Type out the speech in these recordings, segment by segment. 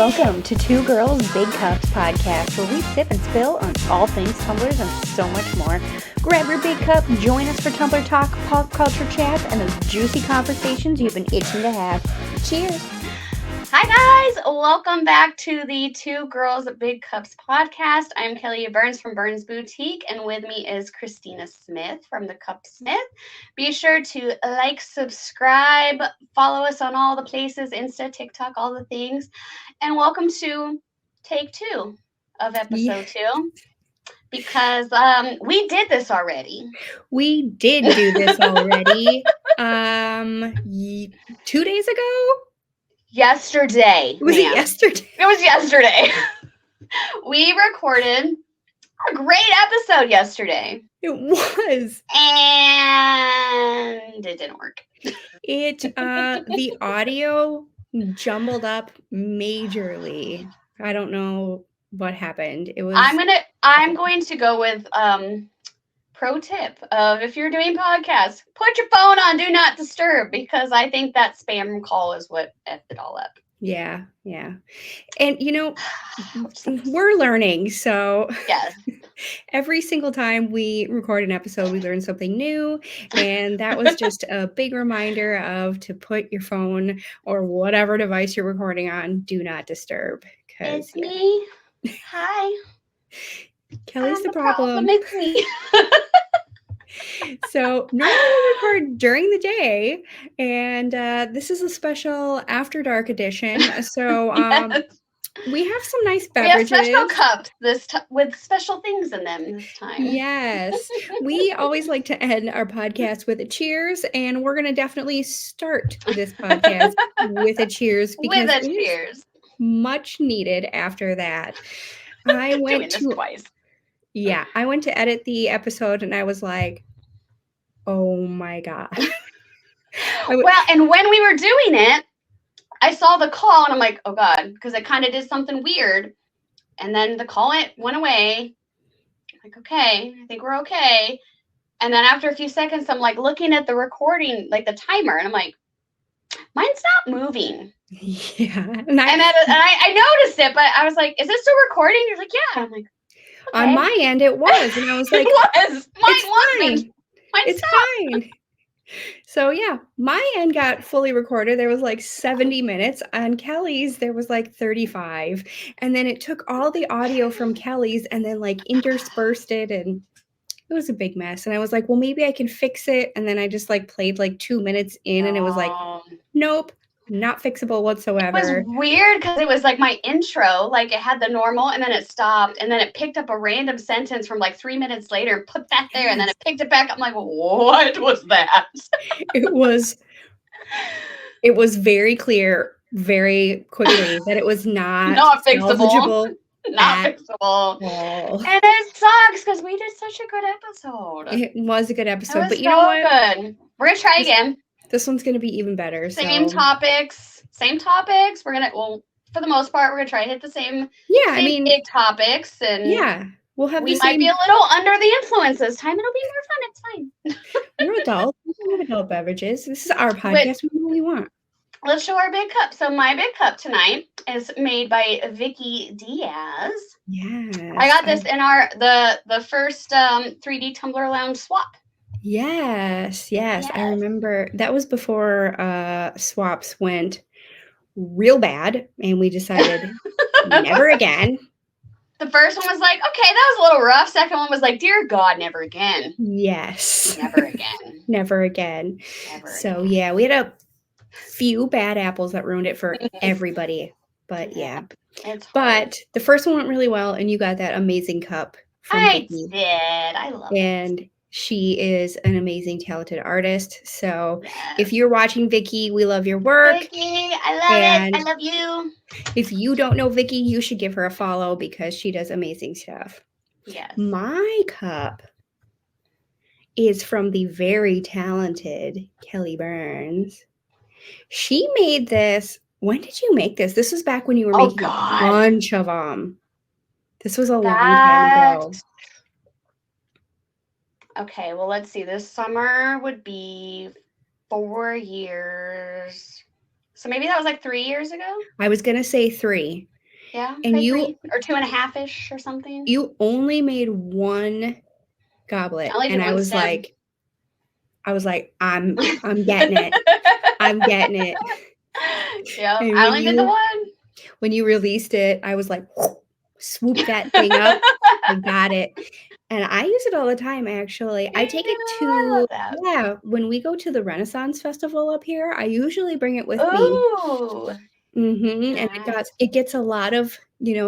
Welcome to Two Girls, Big Cups podcast, where we sip and spill on all things tumblers and so much more. Grab your big cup, join us for tumbler talk, pop culture chats, and those juicy conversations you've been itching to have. Cheers! Hi guys, welcome back to the Two Girls Big Cups podcast. I'm Kelly Burns from Burns Boutique, and with me is Christina Smith from the Cup Smith. Be sure to like, subscribe, follow us on all the places, Insta, TikTok, all the things. And welcome to take 2 of episode 2. Because we did this already. We did do this already 2 days ago? Yesterday. Was it yesterday? It was yesterday. We recorded a great episode yesterday. It was. And it didn't work. The audio jumbled up majorly. I don't know what happened. It was. I'm going to go with pro tip of if you're doing podcasts, put your phone on do not disturb, because I think that spam call is what effed it all up. Yeah. And we're learning, so yes. Every single time we record an episode, we learn something new, and that was just a big reminder to put your phone or whatever device you're recording on do not disturb. It's me. Hi. Kelly's the problem. It's me. So normally we record during the day, and this is a special After Dark edition. So Yes. we have some nice beverages. We have special cups with special things in them this time. Yes. We always like to end our podcast with a cheers, and we're going to definitely start this podcast with a cheers. With a cheers. Much needed after that. I went to twice. Yeah, I went to edit the episode, and I was like, oh my God. And when we were doing it, I saw the call, and I'm like, oh God, because it kind of did something weird. And then the call went away. I'm like, okay, I think we're okay. And then after a few seconds, I'm like looking at the recording, like the timer, and I'm like, mine's not moving. Yeah. And I noticed it, but I was like, is it still recording? You're like, yeah. I'm like, okay. On my end, it was. And I was like, it was. Mine wasn't. It's fine. So yeah, my end got fully recorded. There was like 70 minutes. On Kelly's, there was like 35. And then it took all the audio from Kelly's and then like interspersed it, and it was a big mess. And I was like, well, maybe I can fix it. And then I just like played like 2 minutes in, and it was like, nope, not fixable whatsoever. It was weird because it was like my intro, like it had the normal, and then it stopped, and then it picked up a random sentence from like 3 minutes later, put that there, and then it picked it back. I'm like, what was that? It was very clear very quickly that it was not fixable. Not fixable. All. And it sucks because we did such a good episode. It was a good episode, but you so know what? Good. We're gonna try again. This one's gonna be even better. Same topics. We're gonna, for the most part, we're gonna try to hit the same. Yeah, big topics, and we'll have. We might be a little under the influence this time. It'll be more fun. It's fine. We're adults. We can have adult beverages. This is our podcast. We do what we want. Let's show our big cup. So my big cup tonight is made by Vicky Diaz. Yes. I got this in the first 3D Tumbler Lounge swap. Yes. I remember that was before swaps went real bad, and we decided never again. The first one was like, okay, that was a little rough. Second one was like, dear God, never again. Yes. Never again. Never again. So yeah, we had a few bad apples that ruined it for everybody. But yeah. But the first one went really well, and you got that amazing cup from Vicky. Did. I love it. And she is an amazing, talented artist. So if you're watching, Vicky, we love your work. Vicky, I love it. I love you. If you don't know Vicky, you should give her a follow because she does amazing stuff. Yes. My cup is from the very talented Kelly Burns. She made this. When did you make this? This was back when you were making a bunch of them. This was a long time ago. Okay, well, let's see. This summer would be 4 years. So maybe that was like 3 years ago? I was going to say 3. Yeah, And probably 3 or 2.5-ish or something. You only made one goblet, I only did and I one was stem. like, I'm getting it. I'm getting it. Yeah, And I only did the one. when you released it, I was like, swoop that thing up. I got it. And I use it all the time, actually. I take it I to, love that. yeah, when we go to the Renaissance Festival up here, I usually bring it with me. Ooh. And it gets a lot of,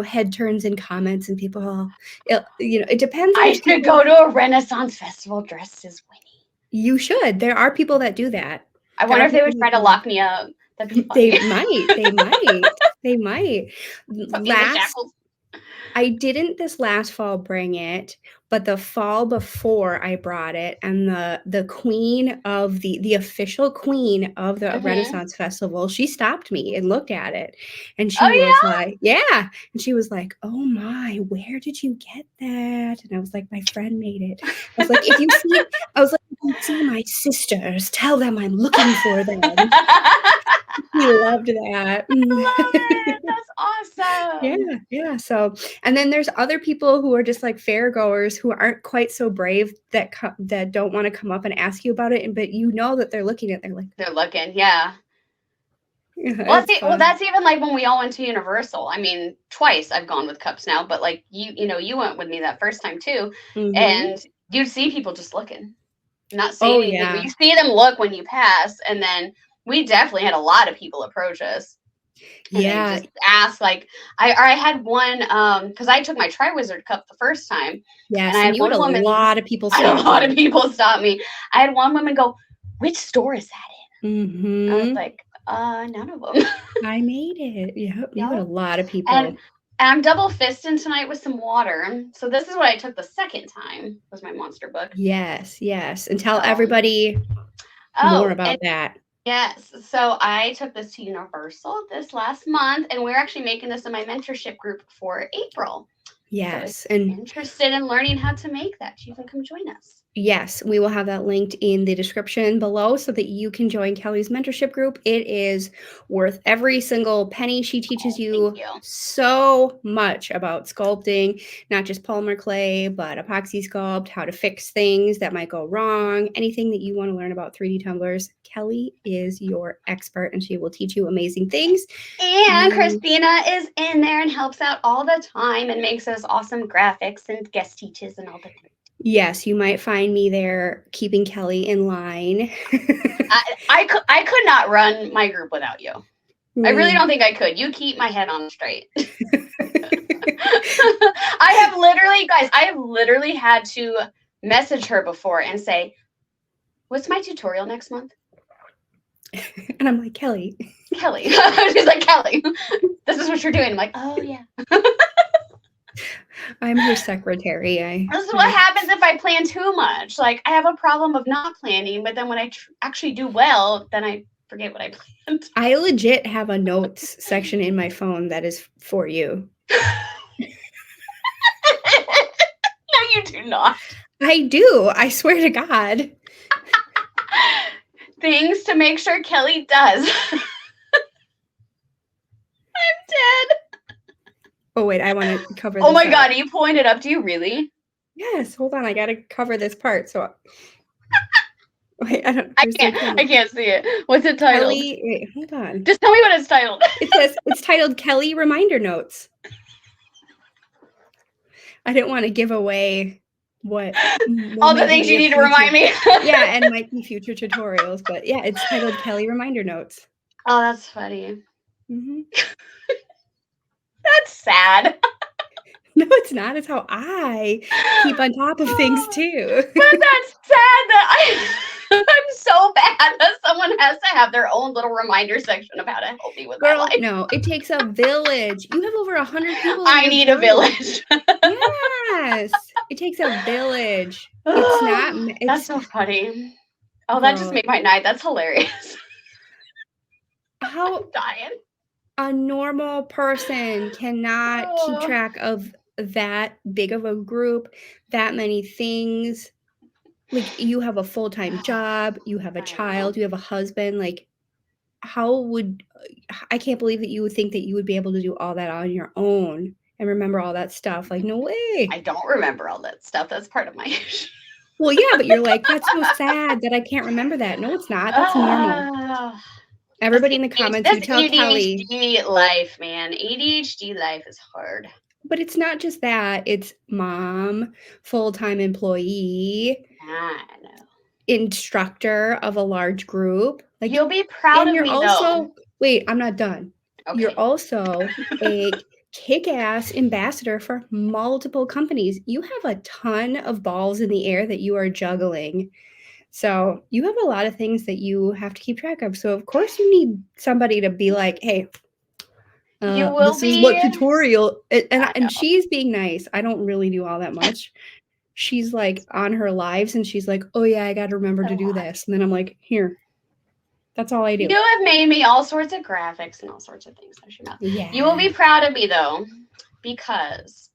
head turns and comments, and people, it depends on I if should people, go to a Renaissance festival dressed as Winnie. you should. There are people that do that. I wonder if they would try to lock me up. That'd be funny. They might. Put me in the shackles. I didn't this last fall bring it, but the fall before I brought it, and the queen of the official queen of the Renaissance Festival, she stopped me and looked at it, and she was like, yeah, and she was like, oh my, where did you get that? And I was like, my friend made it. I was like, if you see my sisters, tell them I'm looking for them. He loved that. I love it. That's awesome. Yeah. So, and then there's other people who are just like fair goers who aren't quite so brave that don't want to come up and ask you about it, but that they're looking at. They're looking, yeah. Well, that's even like when we all went to Universal. I mean, twice I've gone with cups now, but like you went with me that first time too, and you'd see people just looking, not saying anything. Yeah. But you see them look when you pass, and then we definitely had a lot of people approach us. And they just ask, like, I had one because I took my Tri-Wizard cup the first time. Yes, and I had a lot of people stop me. I had one woman go, "Which store is that in?" I was like, none of them. I made it. Yep. You had a lot of people. And I'm double fisting tonight with some water. So this is what I took the second time, was my monster book. Yes. And tell everybody more about that. Yes. So I took this to Universal this last month, and we're actually making this in my mentorship group for April. Yes. So if you're interested in learning how to make that, you can come join us. Yes, we will have that linked in the description below so that you can join Kelly's mentorship group. It is worth every single penny. She teaches you so much about sculpting, not just polymer clay, but epoxy sculpt, how to fix things that might go wrong, anything that you want to learn about 3D tumblers. Kelly is your expert, and she will teach you amazing things. And Christina is in there and helps out all the time and makes us awesome graphics and guest teaches and all the things. Yes, you might find me there keeping Kelly in line. I could not run my group without you. I really don't think I could. You keep my head on straight. I have literally had to message her before and say, "What's my tutorial next month?" And I'm like, Kelly. She's like, Kelly, this is what you're doing. I'm like, oh yeah. I'm her secretary. This is what happens if I plan too much. Like, I have a problem of not planning, but then when I actually do well, then I forget what I planned. I legit have a notes section in my phone that is for you. No, you do not. I do. I swear to God. Things to make sure Kelly does. I'm dead. Oh, wait, I want to cover this. Oh my God, you pulling it up? Do you really? Yes, hold on. I got to cover this part. So, wait, I can't see it. What's it titled? Kelly, wait, hold on. Just tell me what it's titled. It says it's titled Kelly Reminder Notes. I didn't want to give away what all the things you need to remind me. Yeah, and might be future tutorials, but yeah, it's titled Kelly Reminder Notes. Oh, that's funny. That's sad. No, it's not. It's how I keep on top of things too. But that's sad that I'm so bad that someone has to have their own little reminder section of how to help me with my life. No, it takes a village. You have over 100 people. I need a village. Yes, it takes a village. It's not. That's so funny. Oh, that just made my night. That's hilarious. How I'm dying. A normal person cannot keep track of that big of a group, that many things. Like, you have a full-time job, you have a child, you have a husband. Like, I can't believe that you would think that you would be able to do all that on your own and remember all that stuff. Like, no way. I don't remember all that stuff. That's part of my issue. Well, yeah, but you're like, that's so sad that I can't remember that. No, it's not. That's normal. Everybody in the comments, you tell Kelly. ADHD life, man. ADHD life is hard. But it's not just that. It's mom, full-time employee, I know. Instructor of a large group. Like, you'll be proud of me, though. Wait, I'm not done. Okay. You're also a kick-ass ambassador for multiple companies. You have a ton of balls in the air that you are juggling. So you have a lot of things that you have to keep track of. So of course you need somebody to be like, hey, this is what tutorial. And she's being nice. I don't really do all that much. She's like on her lives and she's like, oh yeah, I got to remember to do this. And then I'm like, here. That's all I do. You have made me all sorts of graphics and all sorts of things. Yeah. You will be proud of me, though, because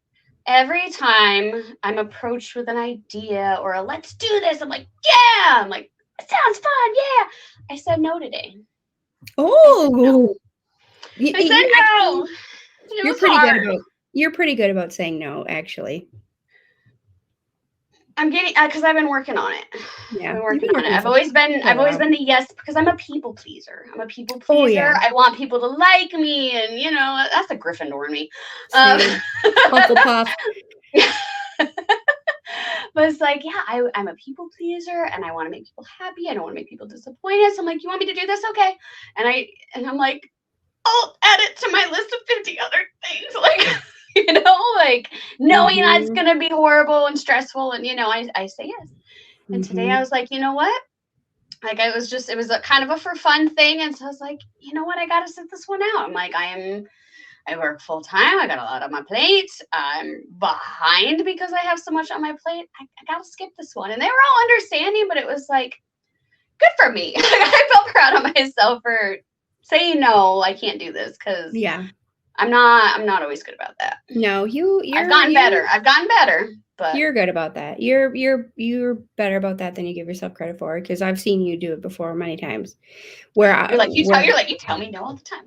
every time I'm approached with an idea or a let's do this, I'm like, yeah. I'm like, it sounds fun. Yeah. I said no today. Oh. I said no. You're pretty good about saying no, actually. I'm getting because I've been working on it. Yeah, I've been working on it. I've always been the yes because I'm a people pleaser. I'm a people pleaser. Oh, yeah. I want people to like me, and that's a Gryffindor in me. Hufflepuff. But it's like, yeah, I'm a people pleaser, and I want to make people happy. I don't want to make people disappointed. So I'm like, you want me to do this? Okay. And I'm like, I'll add it to my list of 50 other things. Like. Like knowing that's going to be horrible and stressful. And, I say yes. And today I was like, you know what? Like, it was a kind of a for fun thing. And so I was like, you know what? I got to sit this one out. I'm like, I work full time. I got a lot on my plate. I'm behind because I have so much on my plate. I got to skip this one. And they were all understanding, but it was like, good for me. I felt proud of myself for saying, no, I can't do this. Cause I'm not always good about that. No, I've gotten better. I've gotten better, but you're good about that. You're better about that than you give yourself credit for. Because I've seen you do it before many times. Where you tell me no all the time.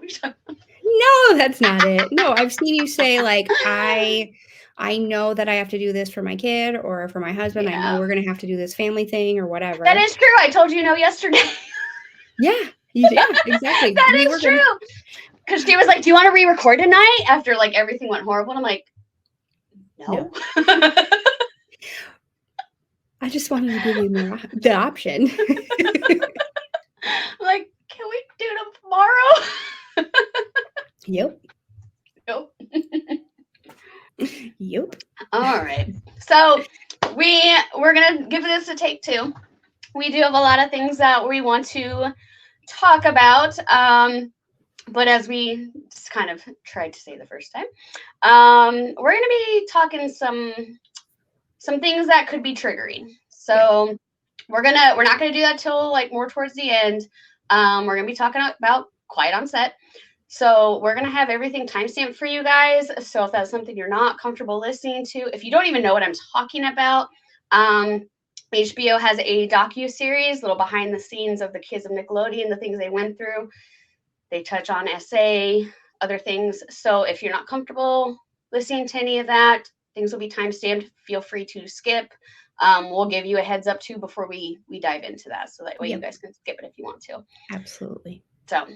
No, that's not it. No, I've seen you say like I know that I have to do this for my kid or for my husband. I know we're gonna have to do this family thing or whatever. That is true. I told you no yesterday. Yeah, exactly. That is true. Because she was like, do you want to re-record tonight after like everything went horrible? And I'm like, no. I just wanted to give you the option. I'm like, can we do it tomorrow? Yep. Yep. All right. So we're going to give this a take 2. We do have a lot of things that we want to talk about. But as we just kind of tried to say the first time, we're going to be talking some things that could be triggering. So we're not going to do that till like more towards the end. We're going to be talking about quiet on set. So we're going to have everything timestamped for you guys. So if that's something you're not comfortable listening to, if you don't even know what I'm talking about, HBO has a docu-series, little behind the scenes of the kids of Nickelodeon, the things they went through. They touch on SA, other things. So if you're not comfortable listening to any of that, things will be timestamped. Feel free to skip. We'll give you a heads up too before we dive into that. So that way you guys can skip it if you want to. Absolutely. So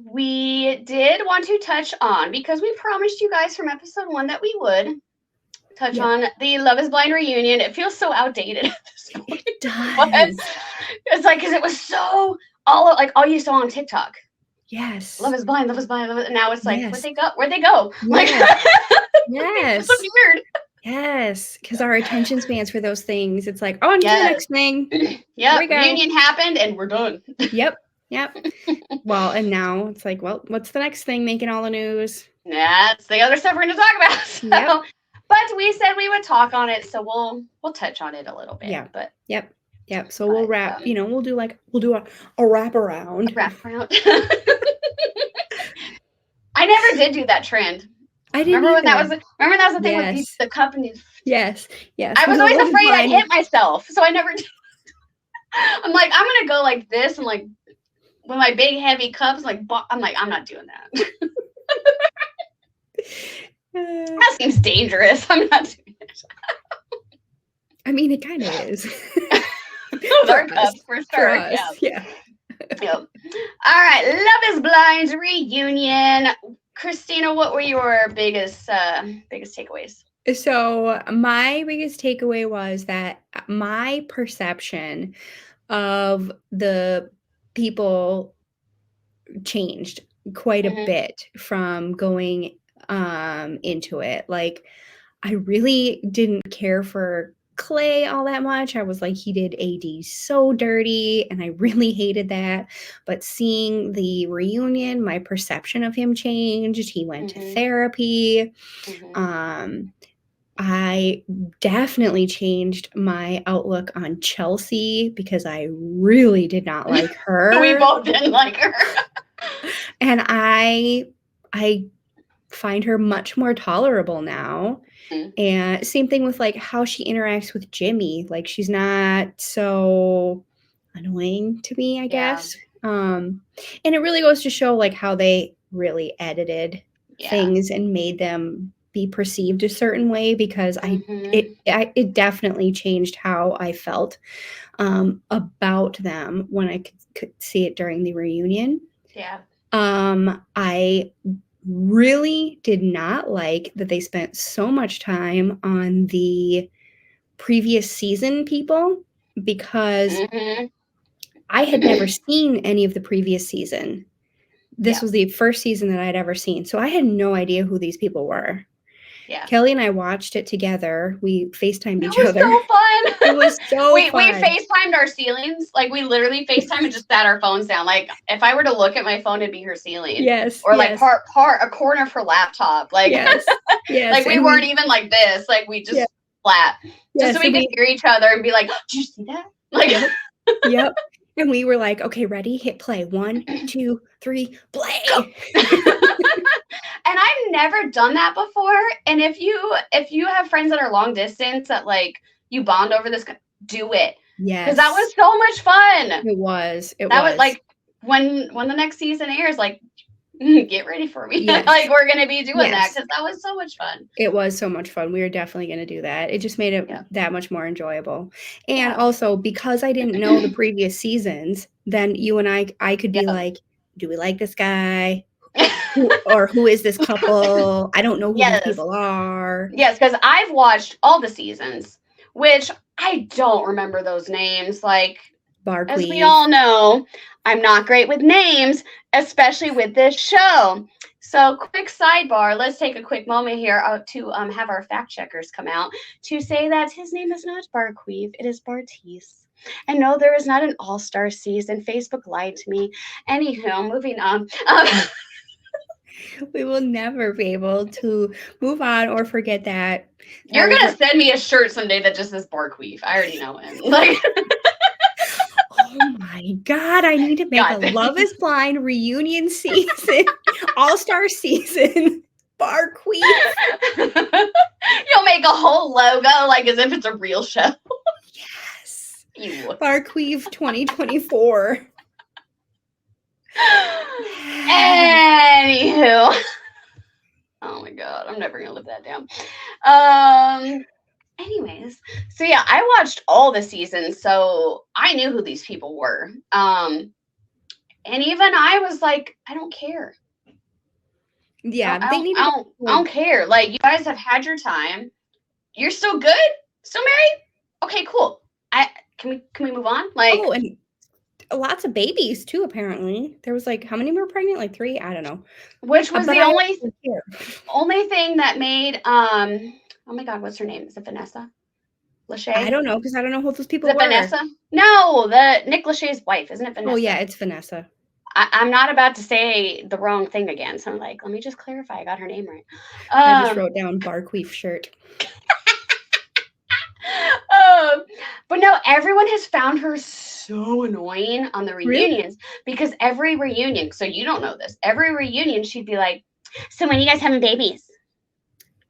we did want to touch on, because we promised you guys from episode 1 that we would touch on the Love is Blind reunion. It feels so outdated at this point. It does. It's like, because it was so... all you saw on TikTok. Yes. Love is blind, love is blind, love is... Now it's like, where'd they go? Yeah. Like, yes. It's so weird. Yes, because our attention spans for those things. It's like, on to the next thing. Yep, reunion happened and we're done. Yep. Well, and now it's like, well, what's the next thing making all the news? That's the other stuff we're going to talk about. So, but we said we would talk on it, so we'll touch on it a little bit. Yeah. But Yep. So we'll wrap, we'll do a wrap around. I never did do that trend. I didn't remember when that was the thing with the companies. Yes. I was always afraid I'd hit myself, so I never did. I'm like, I'm gonna go like this and like my big heavy cups, like I'm like, I'm not doing that. That seems dangerous. I'm not doing it. I mean, it kind of is. Those are cups for sure. Yeah. Yep. All right, Love is Blind's reunion. Christina, what were your biggest takeaways? So my biggest takeaway was that my perception of the people changed quite a bit from going into it. Like, I really didn't care for Clay all that much. I was like, he did AD so dirty, and I really hated that. But seeing the reunion, my perception of him changed. He went to therapy. I definitely changed my outlook on Chelsea because I really did not like her. We both didn't like her. And I find her much more tolerable now. And same thing with like how she interacts with Jimmy. Like, she's not so annoying to me, I guess. And it really goes to show like how they really edited things and made them be perceived a certain way, because it definitely changed how I felt about them when I could see it during the reunion. Yeah. I really did not like that they spent so much time on the previous season people, because I had never seen any of the previous season. This was the first season that I'd ever seen. So I had no idea who these people were. Yeah. Kelly and I watched it together. We FaceTimed each other. It was so fun. It was so fun. We FaceTimed our ceilings. Like, we literally FaceTimed and just sat our phones down. Like, if I were to look at my phone, it'd be her ceiling. Yes. Or like a corner of her laptop. Like, yes. Like, we weren't even like this. Like, we just flat. Just so we could hear each other and be like, "Did you see that?" Like, yep. And we were like, okay, ready, hit play. 1, 2, 3, play. And I've never done that before. And if you have friends that are long distance that like you bond over this, do it. Yes. Because that was so much fun. It was. That was like when the next season airs, like, get ready for me. Yes. Like, we're going to be doing that, because that was so much fun. It was so much fun. We were definitely going to do that. It just made it that much more enjoyable. And also, because I didn't know the previous seasons, then you and I could be like, do we like this guy? Who is this couple? I don't know who these people are. Yes, because I've watched all the seasons, which I don't remember those names. Like, as we all know, I'm not great with names, especially with this show. So, quick sidebar. Let's take a quick moment here to have our fact checkers come out to say that his name is not Barqueef, it is Bartiz. And no, there is not an all-star season. Facebook lied to me. Anywho, moving on. We will never be able to move on or forget that. You're going to send me a shirt someday that just says Barqueef. I already know him. Like, oh my God, I need to make a Love is Blind reunion season, all-star season, Barqueef. You'll make a whole logo like as if it's a real show. Yes. Ew. Barqueef 2024. Anywho. Oh my God, I'm never going to live that down. Anyways, so yeah, I watched all the seasons, so I knew who these people were. And even I was like, I don't care. Yeah, I don't care. Like, you guys have had your time. You're still good? Still married? Okay, cool. Can we move on? Like, oh, and lots of babies too, apparently. There was like, how many were pregnant? Like 3? I don't know. Which was the only thing that made oh my God, what's her name? Is it Vanessa Lachey? I don't know, because I don't know who those people were. Is it Vanessa? No, Nick Lachey's wife. Isn't it Vanessa? Oh yeah, it's Vanessa. I'm not about to say the wrong thing again, so I'm like, let me just clarify. I got her name right. I just wrote down Barqueef shirt. But no, everyone has found her so annoying on the reunions, because every reunion, so you don't know this, every reunion she'd be like, so when are you guys having babies?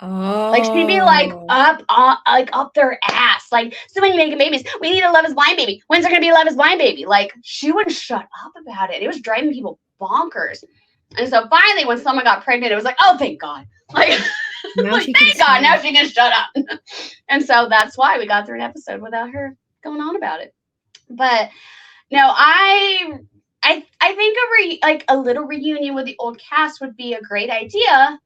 Like she'd be like Oh. up their ass. Like, so when you making babies, we need a Love Is Blind baby. When's there gonna be a Love Is Blind baby? Like she wouldn't shut up about it. It was driving people bonkers. And so finally, when someone got pregnant, it was like, oh, thank God. Like, like thank God, now she can shut up. And so that's why we got through an episode without her going on about it. But no, I think a little reunion with the old cast would be a great idea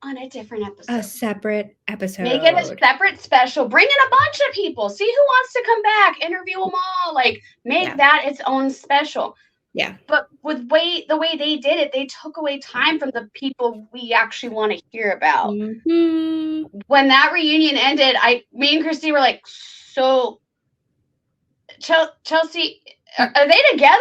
on a different episode. A separate episode. Make it a separate special. Bring in a bunch of people. See who wants to come back. Interview them all. Like, make that its own special. Yeah. But with the way they did it, they took away time from the people we actually want to hear about. Mm-hmm. When that reunion ended, me and Christy were like, so Chelsea, are they together?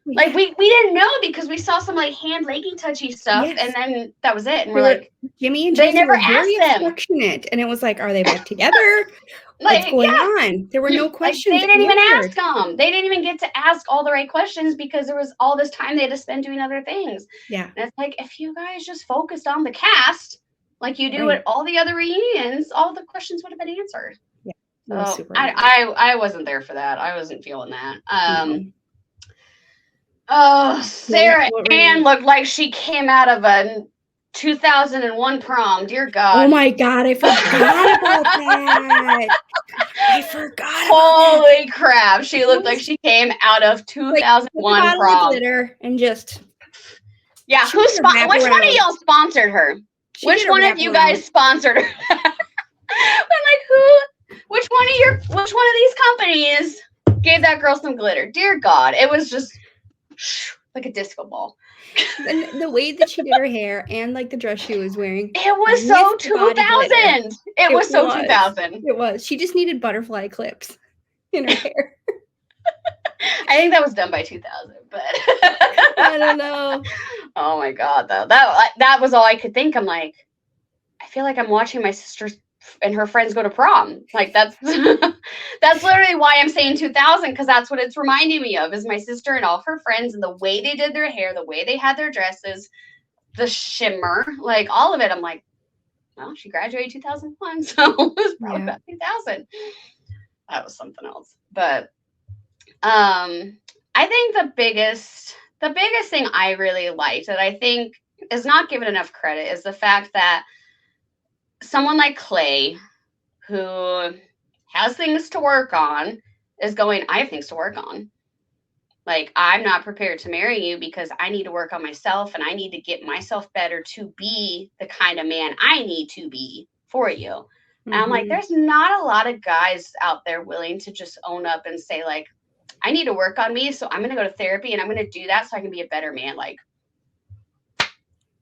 Yeah. Like we didn't know because we saw some like hand leggy touchy stuff, and then that was it. And we're like, Jimmy and they Jesse never were asked very them. affectionate, and it was like, are they back together? What's going on? There were no questions. Like, they didn't even ask them. They didn't even get to ask all the right questions because there was all this time they had to spend doing other things. Yeah, and it's like if you guys just focused on the cast like you do at all the other reunions, all the questions would have been answered. Yeah, so I wasn't there for that. I wasn't feeling that. Oh, Sarah Ann looked like she came out of a 2001 prom. Dear God. Oh my God, I forgot about that. I forgot. Holy crap. She looked like she came out of 2001 like, prom. Glitter and just. Yeah, which one of y'all sponsored her? Which one of you guys sponsored her? I'm like, which one of these companies gave that girl some glitter? Dear God, it was just like a disco ball. And the way that she did her hair and like the dress she was wearing. It was so 2000. It was so 2000. It was. She just needed butterfly clips in her hair. I think that was done by 2000, but I don't know. Oh my God, though. That was all I could think. I'm like, I feel like I'm watching my sister and her friends go to prom. Like that's literally why I'm saying 2000, because that's what it's reminding me of, is my sister and all her friends and the way they did their hair, the way they had their dresses, the shimmer, like all of it. I'm like, well, she graduated 2001, so it was probably about 2000. That was something else. But I think the biggest thing I really liked that I think is not given enough credit is the fact that someone like Clay, who has things to work on, is going, I have things to work on. Like, I'm not prepared to marry you because I need to work on myself and I need to get myself better to be the kind of man I need to be for you. Mm-hmm. And I'm like, there's not a lot of guys out there willing to just own up and say, like, I need to work on me, so I'm going to go to therapy and I'm going to do that so I can be a better man. Like,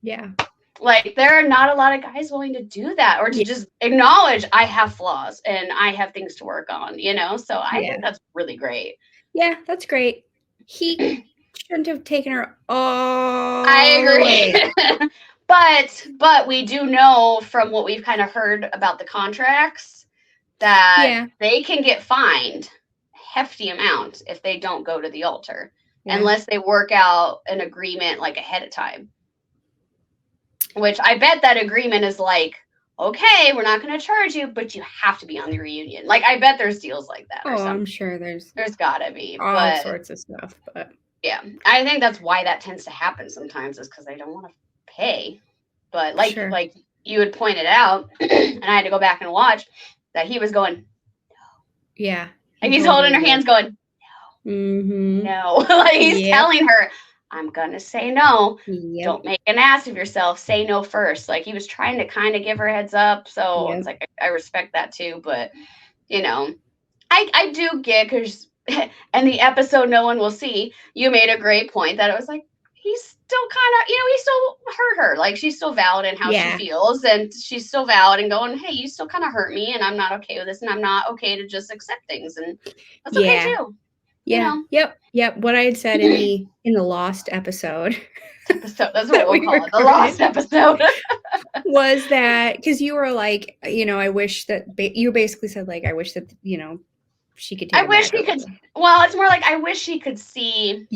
yeah. Like, there are not a lot of guys willing to do that or to just acknowledge I have flaws and I have things to work on, you know? So I think that's really great. Yeah, that's great. He shouldn't have taken her all I agree. But we do know from what we've kind of heard about the contracts that they can get fined hefty amount if they don't go to the altar unless they work out an agreement like ahead of time. Which I bet that agreement is like, okay, we're not going to charge you, but you have to be on the reunion. Like, I bet there's deals like that. Or something. I'm sure there's gotta be all sorts of stuff. But yeah, I think that's why that tends to happen sometimes, is because they don't want to pay. But like you had pointed out, and I had to go back and watch that he was going, no. Yeah, like he's holding her hands, going, no, no. Like he's telling her, I'm gonna say no. Yep. Don't make an ass of yourself. Say no first. Like, he was trying to kind of give her a heads up. So it's like, I respect that too. But, you know, I do get, because and the episode no one will see, you made a great point that it was like, he's still kind of, you know, he still hurt her. Like, she's still valid in how she feels, and she's still valid and going, hey, you still kind of hurt me, and I'm not okay with this, and I'm not okay to just accept things, and that's okay too. Yeah. You know? Yep. What I had said in the Lost episode. That's what we'll call it. The Lost episode. Was that because you were like, you know, I wish that you basically said, like, I wish that, you know, she could take I wish he could. Well, it's more like I wish he could see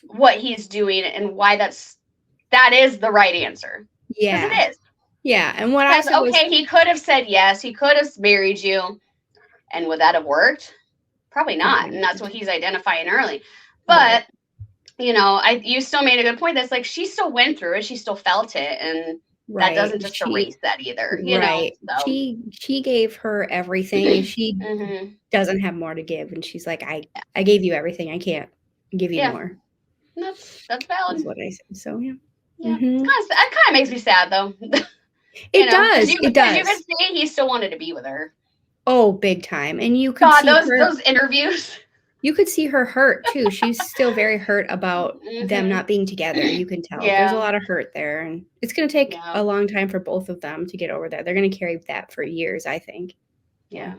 what he's doing and why that is the right answer. Yeah. Because it is. Yeah, and what I Because, said was, okay, he could have said yes. He could have married you. And would that have worked? Probably not. And that's what he's identifying early. But, right. You still made a good point. That's like, she still went through it. She still felt it. And that doesn't just erase that either, Right. So. She gave her everything, and she doesn't have more to give. And she's like, I gave you everything. I can't give you more. That's valid. That's what I said. So, yeah. Yeah. It kind of makes me sad, though. It does. It does. You could say he still wanted to be with her. Oh, big time. And you could see those interviews. You could see her hurt, too. She's still very hurt about them not being together. You can tell. There's a lot of hurt there. And it's going to take a long time for both of them to get over that. They're going to carry that for years, I think. Yeah.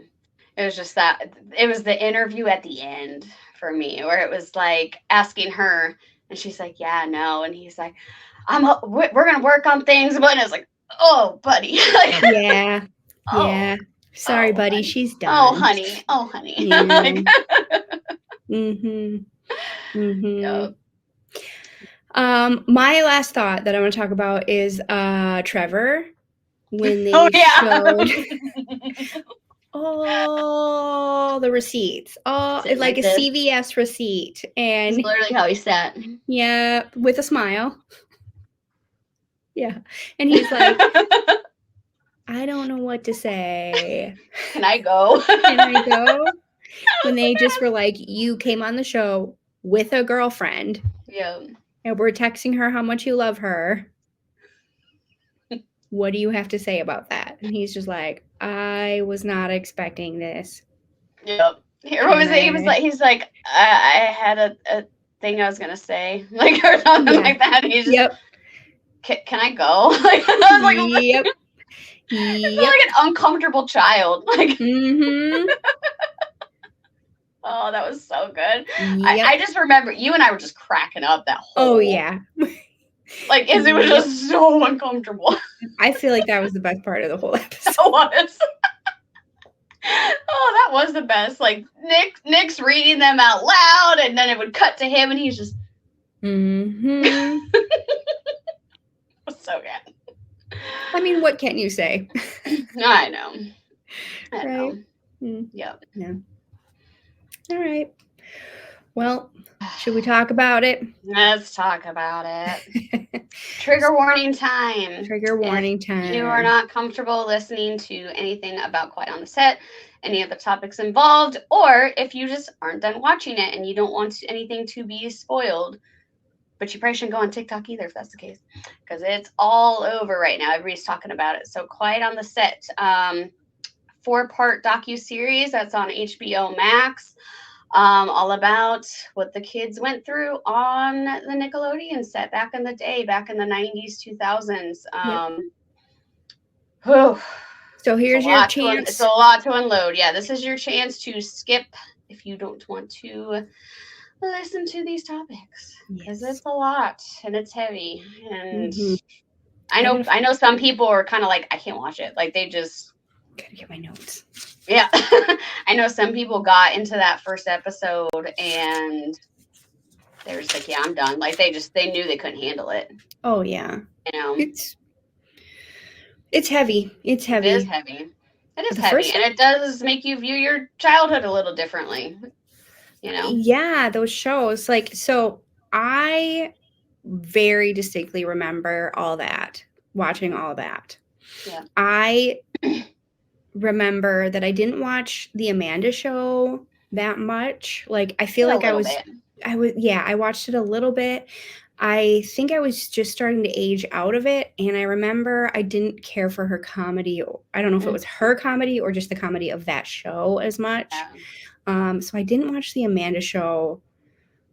It was just it was the interview at the end for me, where it was like asking her, and she's like, yeah, no. And he's like, we're going to work on things. But it's like, oh, buddy. Yeah. Yeah. Sorry, buddy. Honey. She's done. Oh, honey. Yeah. Yep. My last thought that I want to talk about is Trevor, when they showed all the receipts, like a CVS receipt, and that's literally how he sat. Yeah, with a smile. Yeah, and he's like, I don't know what to say. Can I go? Can I go? When they just were like, you came on the show with a girlfriend. Yeah. And we're texting her how much you love her. What do you have to say about that? And he's just like, I was not expecting this. Yep. What was it? He's like, I had a thing I was going to say. Like, or something like that. And he's just, can I go? Like, I was like, yep. Like an uncomfortable child. Like, oh, that was so good. Yep. I just remember you and I were just cracking up that whole. Oh, yeah. Like, it was just so uncomfortable. I feel like that was the best part of the whole episode. It was. Oh, that was the best. Like, Nick's reading them out loud, and then it would cut to him, and he's just. It was so good. I mean, what can you say? I know. I know. Yep. Yeah. All right. Well, should we talk about it? Let's talk about it. Trigger warning time. Trigger warning time. If you are not comfortable listening to anything about Quiet on the Set, any of the topics involved, or if you just aren't done watching it and you don't want anything to be spoiled, but you probably shouldn't go on TikTok either if that's the case, because it's all over right now. Everybody's talking about it. So Quiet on the Set, 4-part docuseries that's on HBO Max. All about what the kids went through on the Nickelodeon set back in the day, back in the 90s, 2000s. So here's your chance. It's a lot to unload. Yeah, this is your chance to skip if you don't want to listen to these topics, because it's a lot and it's heavy. And I know some people are kind of like, I can't watch it. Like, they just gotta get my notes. Yeah. I know some people got into that first episode and they were just like, yeah, I'm done. Like, they knew they couldn't handle it. Oh, yeah. You know? It's heavy. It's heavy. It is heavy. It is heavy. And it does make you view your childhood a little differently. You know? Yeah, those shows. Like, so I very distinctly remember all that, watching all that. Yeah. I remember that I didn't watch the Amanda Show that much. Like, I feel like I watched it a little bit. I think I was just starting to age out of it, and I remember I didn't care for her comedy. I don't know if it was her comedy or just the comedy of that show as much. So I didn't watch the Amanda Show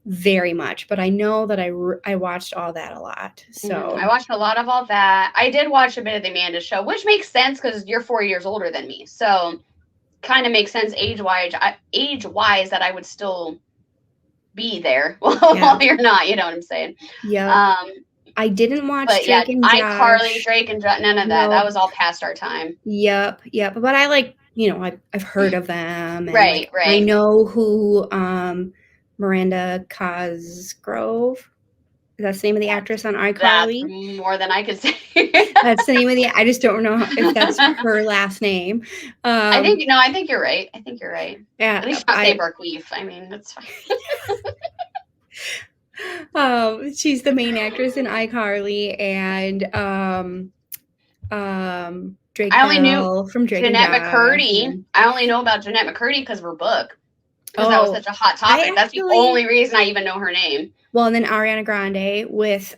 very much, but I know that I watched all that a lot. So I watched a lot of all that. I did watch a bit of the Amanda Show, which makes sense because you're 4 years older than me. So kind of makes sense age-wise that I would still be there while you're not, you know what I'm saying? Yeah. I didn't watch Drake and Josh. iCarly, Drake and Josh, none of that. No. That was all past our time. Yep. But I like, I've heard of them. And right. I know who Miranda Cosgrove. That's the name of the actress on iCarly. That's more than I could say. That's the name of the. I just don't know if that's her last name. I think you're right. I think you're right. Yeah, At least not say Barqueef. I mean, that's fine. She's the main actress in iCarly, and Drake I only knew Bell from Drake and Jeanette Josh. McCurdy. I only know about Jeanette McCurdy because of her book. Because that was such a hot topic. That's the only reason I even know her name. Well, and then Ariana Grande with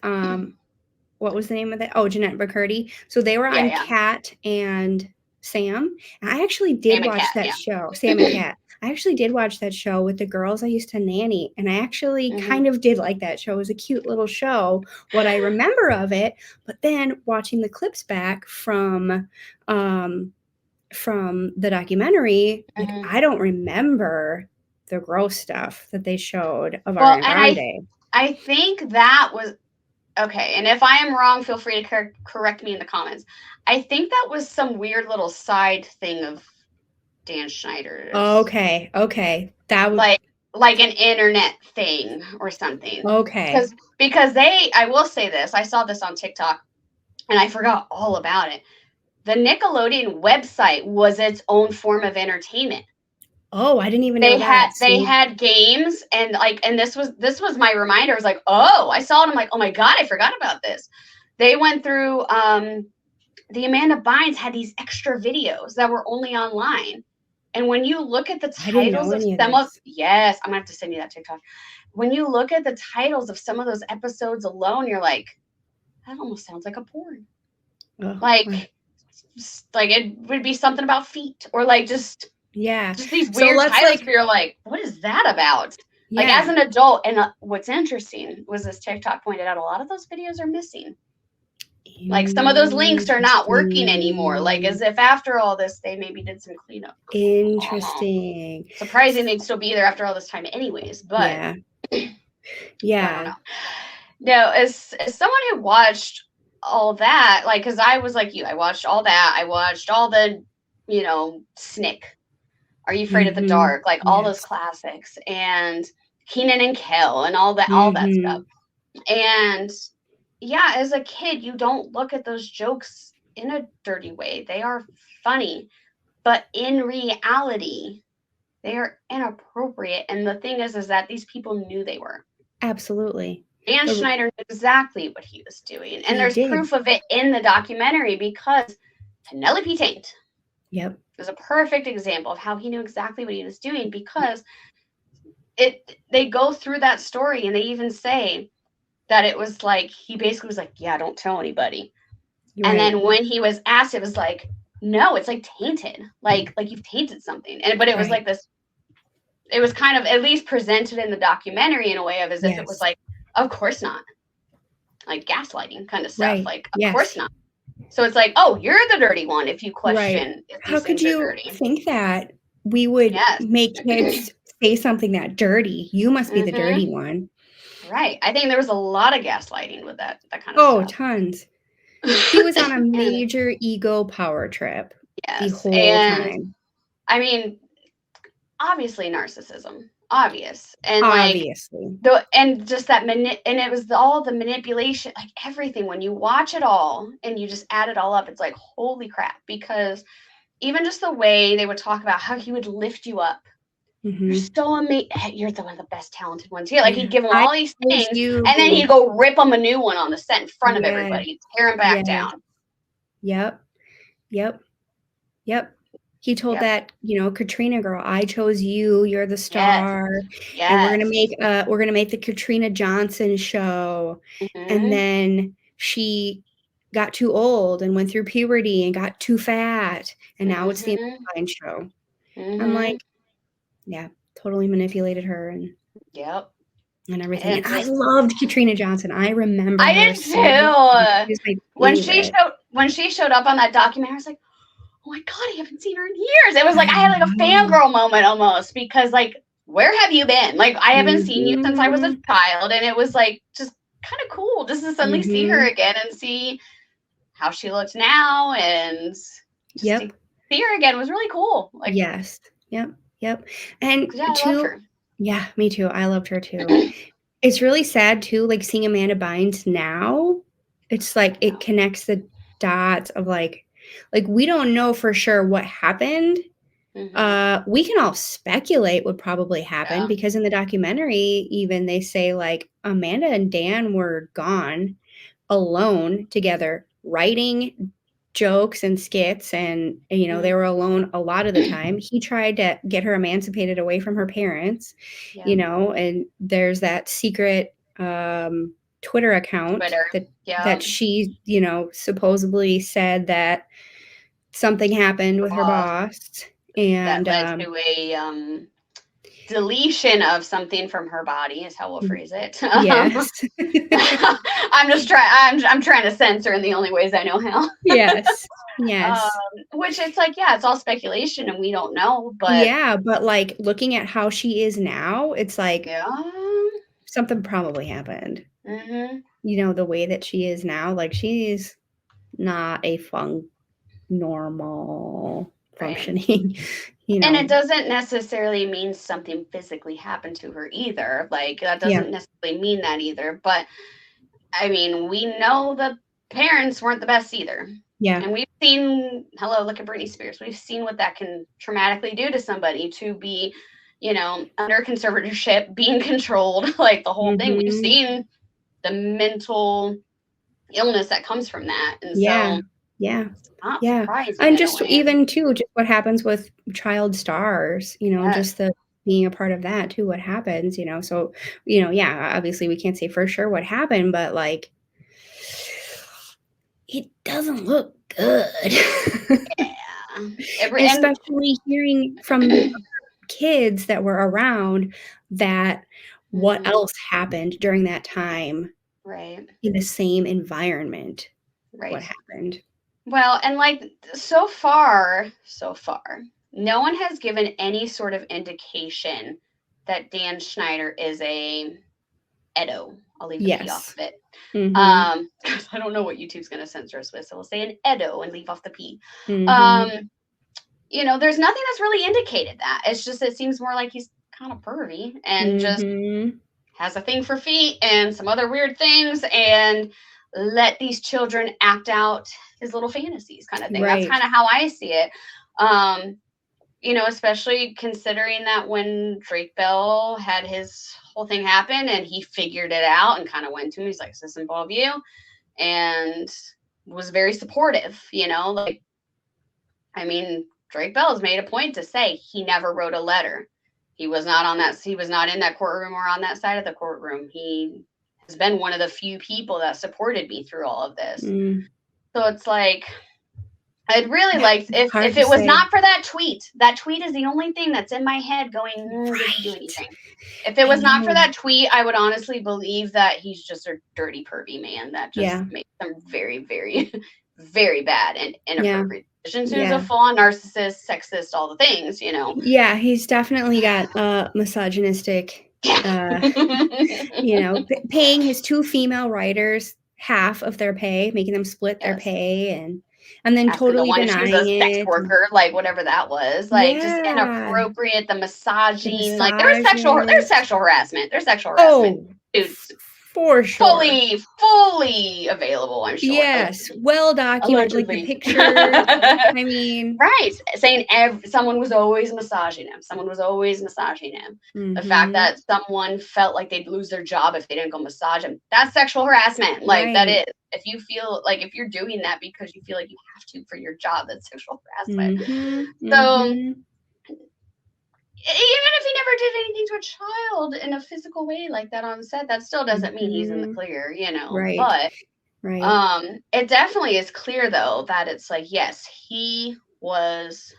what was the name of that? Oh, Jeanette McCurdy. So they were on Cat and Sam. And I actually did watch that show. Sam and Cat. I actually did watch that show with the girls I used to nanny. And I actually kind of did like that show. It was a cute little show, what I remember of it. But then watching the clips back from the documentary, like I don't remember the gross stuff that they showed of Ariana Grande. I think that was okay. And if I am wrong, feel free to correct me in the comments. I think that was some weird little side thing of Dan Schneider's. Okay. That was like an internet thing or something. Okay. Because I will say this, I saw this on TikTok and I forgot all about it. The Nickelodeon website was its own form of entertainment. Oh, I didn't even know that. They had games and this was my reminder. I was like, oh, I saw it. I'm like, oh my God, I forgot about this. They went through the Amanda Bynes had these extra videos that were only online. And when you look at the titles of yes, I'm gonna have to send you that TikTok. When you look at the titles of some of those episodes alone, you're like, that almost sounds like a porn. Oh, like it would be something about feet or just these weird titles where you're like, what is that about? Yeah. Like as an adult, and what's interesting was this TikTok pointed out a lot of those videos are missing. Like some of those links are not working anymore. Like as if after all this, they maybe did some cleanup. Interesting. Surprising they'd still be there after all this time anyways, but yeah. I don't know. No, as someone who watched all that, because I was like you, I watched all that. I watched all the, Snick. Are You Afraid of the Dark? All those classics and Kenan and Kel and all that stuff. And yeah, as a kid, you don't look at those jokes in a dirty way. They are funny, but in reality, they are inappropriate. And the thing is that these people knew they were. Absolutely. Dan Schneider knew exactly what he was doing. And there's proof of it in the documentary because Penelope Taint is a perfect example of how he knew exactly what he was doing because they go through that story and they even say that it was he basically was like, yeah, don't tell anybody. Right. And then when he was asked, it was like, no, it's tainted. Like you've tainted something. But it was this, it was kind of at least presented in the documentary in a way of as if it was of course not. Gaslighting kind of stuff. Of course not. So it's oh, you're the dirty one if you question. If how could you think that we would make kids say something that dirty? You must be the dirty one. Right. I think there was a lot of gaslighting with that kind of stuff. Oh, tons. He was on a major ego power trip the whole time. I mean, obviously narcissism. Obvious. And obviously. And just that and it was all the manipulation, everything. When you watch it all and you just add it all up, it's holy crap. Because even just the way they would talk about how he would lift you up. Mm-hmm. You're so amazing. You're one of the best talented ones here. He'd give them all these things, and then he'd go rip them a new one on the set in front of everybody, tear them back down. Yep. He told that Katrina girl, I chose you. You're the star, and we're gonna make the Katrina Johnson show. Mm-hmm. And then she got too old and went through puberty and got too fat, and now it's the Amanda show. Mm-hmm. I'm like. Yeah, totally manipulated her and everything. And I loved Katrina Johnson. I remember. I did too. When she showed up on that documentary, I was like, "Oh my God, I haven't seen her in years." It was I had a fangirl moment almost because where have you been? I haven't seen you since I was a child, and it was just kind of cool just to suddenly see her again and see how she looks now, and to see her again was really cool. Yes. Yep. And me too. I loved her too. It's really sad too, seeing Amanda Bynes now. It's it connects the dots of like we don't know for sure what happened. We can all speculate what probably happened because in the documentary, even they say like Amanda and Dan were gone alone together, writing jokes and skits, and you know, they were alone a lot of the time. He tried to get her emancipated away from her parents, you know, and there's that secret Twitter account that she, you know, supposedly said that something happened with her boss, and that led to a deletion of something from her body is how we'll phrase it. Yes. I'm trying to censor in the only ways I know how. Yes. Which it's like, yeah, it's all speculation and we don't know, but yeah, but like looking at how she is now, it's like something probably happened. You know, the way that she is now, like she's not a normal functioning, you know. And it doesn't necessarily mean something physically happened to her either. Like that doesn't necessarily mean that either. But I mean, we know the parents weren't the best either. Yeah. And we've seen, look at Britney Spears. We've seen what that can traumatically do to somebody to be, you know, under conservatorship, being controlled, like the whole thing. We've seen the mental illness that comes from that. And so and just even too, just what happens with child stars, you know, just the being a part of that too, what happens, you know. So, you know, obviously we can't say for sure what happened, but like it doesn't look good. Especially hearing from kids that were around that what else happened during that time, in the same environment, what happened. Well, and like so far, no one has given any sort of indication that Dan Schneider is a edo. I'll leave the P off of it. I don't know what YouTube's going to censor us with, so we'll say an edo and leave off the P. You know, there's nothing that's really indicated that. It's just, it seems more like he's kind of pervy and just has a thing for feet and some other weird things and let these children act out his little fantasies kind of thing. That's kind of how I see it. You know, especially considering that when Drake Bell had his whole thing happen and he figured it out and kind of went to him, he's like, does this involve you? And was very supportive, you know, like, I mean, Drake Bell has made a point to say he never wrote a letter. He was not in that courtroom or on that side of the courtroom. He has been one of the few people that supported me through all of this. So it's like, I'd really like if it was not for that tweet is the only thing that's in my head going, did he do anything? If it was not for that tweet, I would honestly believe that he's just a dirty, pervy man that just makes some very, very, very bad and inappropriate decisions. He's a full-on narcissist, sexist, all the things, you know. Yeah, he's definitely got misogynistic, you know, paying his two female writers half of their pay, making them split their pay, and then totally denying it. Sex worker, like whatever that was, like just inappropriate. The massaging, like there's sexual harassment. There's sexual harassment. Dude, for sure, fully available. I'm sure. Yes, well documented. Like the pictures. I mean, saying someone was always massaging him. The fact that someone felt like they'd lose their job if they didn't go massage him. That's sexual harassment. Like that is. If you feel like if you're doing that because you feel like you have to for your job, that's sexual harassment. So even if he never did anything to a child in a physical way like that on set, that still doesn't mean he's in the clear, you know. But it definitely is clear though that it's like, yes, he was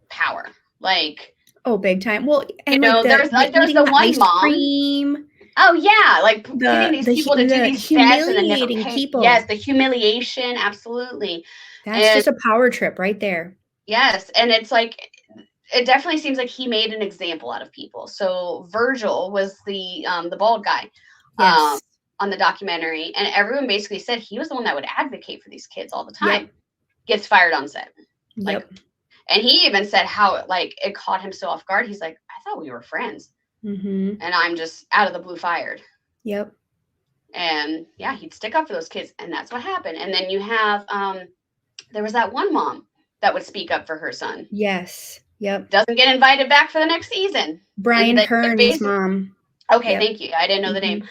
power. Like, oh, big time. Well, and you know, like there's the one mom. Cream. Oh yeah, like getting these people to do these humiliating people. Yes, the humiliation, absolutely. That's just a power trip right there. Yes, and it's like it definitely seems like he made an example out of people. So Virgil was the bald guy on the documentary, and everyone basically said he was the one that would advocate for these kids all the time. Gets fired on set. Like, and he even said how it caught him so off guard. He's like, I thought we were friends. And I'm just out of the blue fired. And yeah, he'd stick up for those kids, and that's what happened. And then you have there was that one mom that would speak up for her son. Yes. Yep. Doesn't get invited back for the next season. Brian And Hearn's mom. Okay, Yep. thank you. I didn't know the name.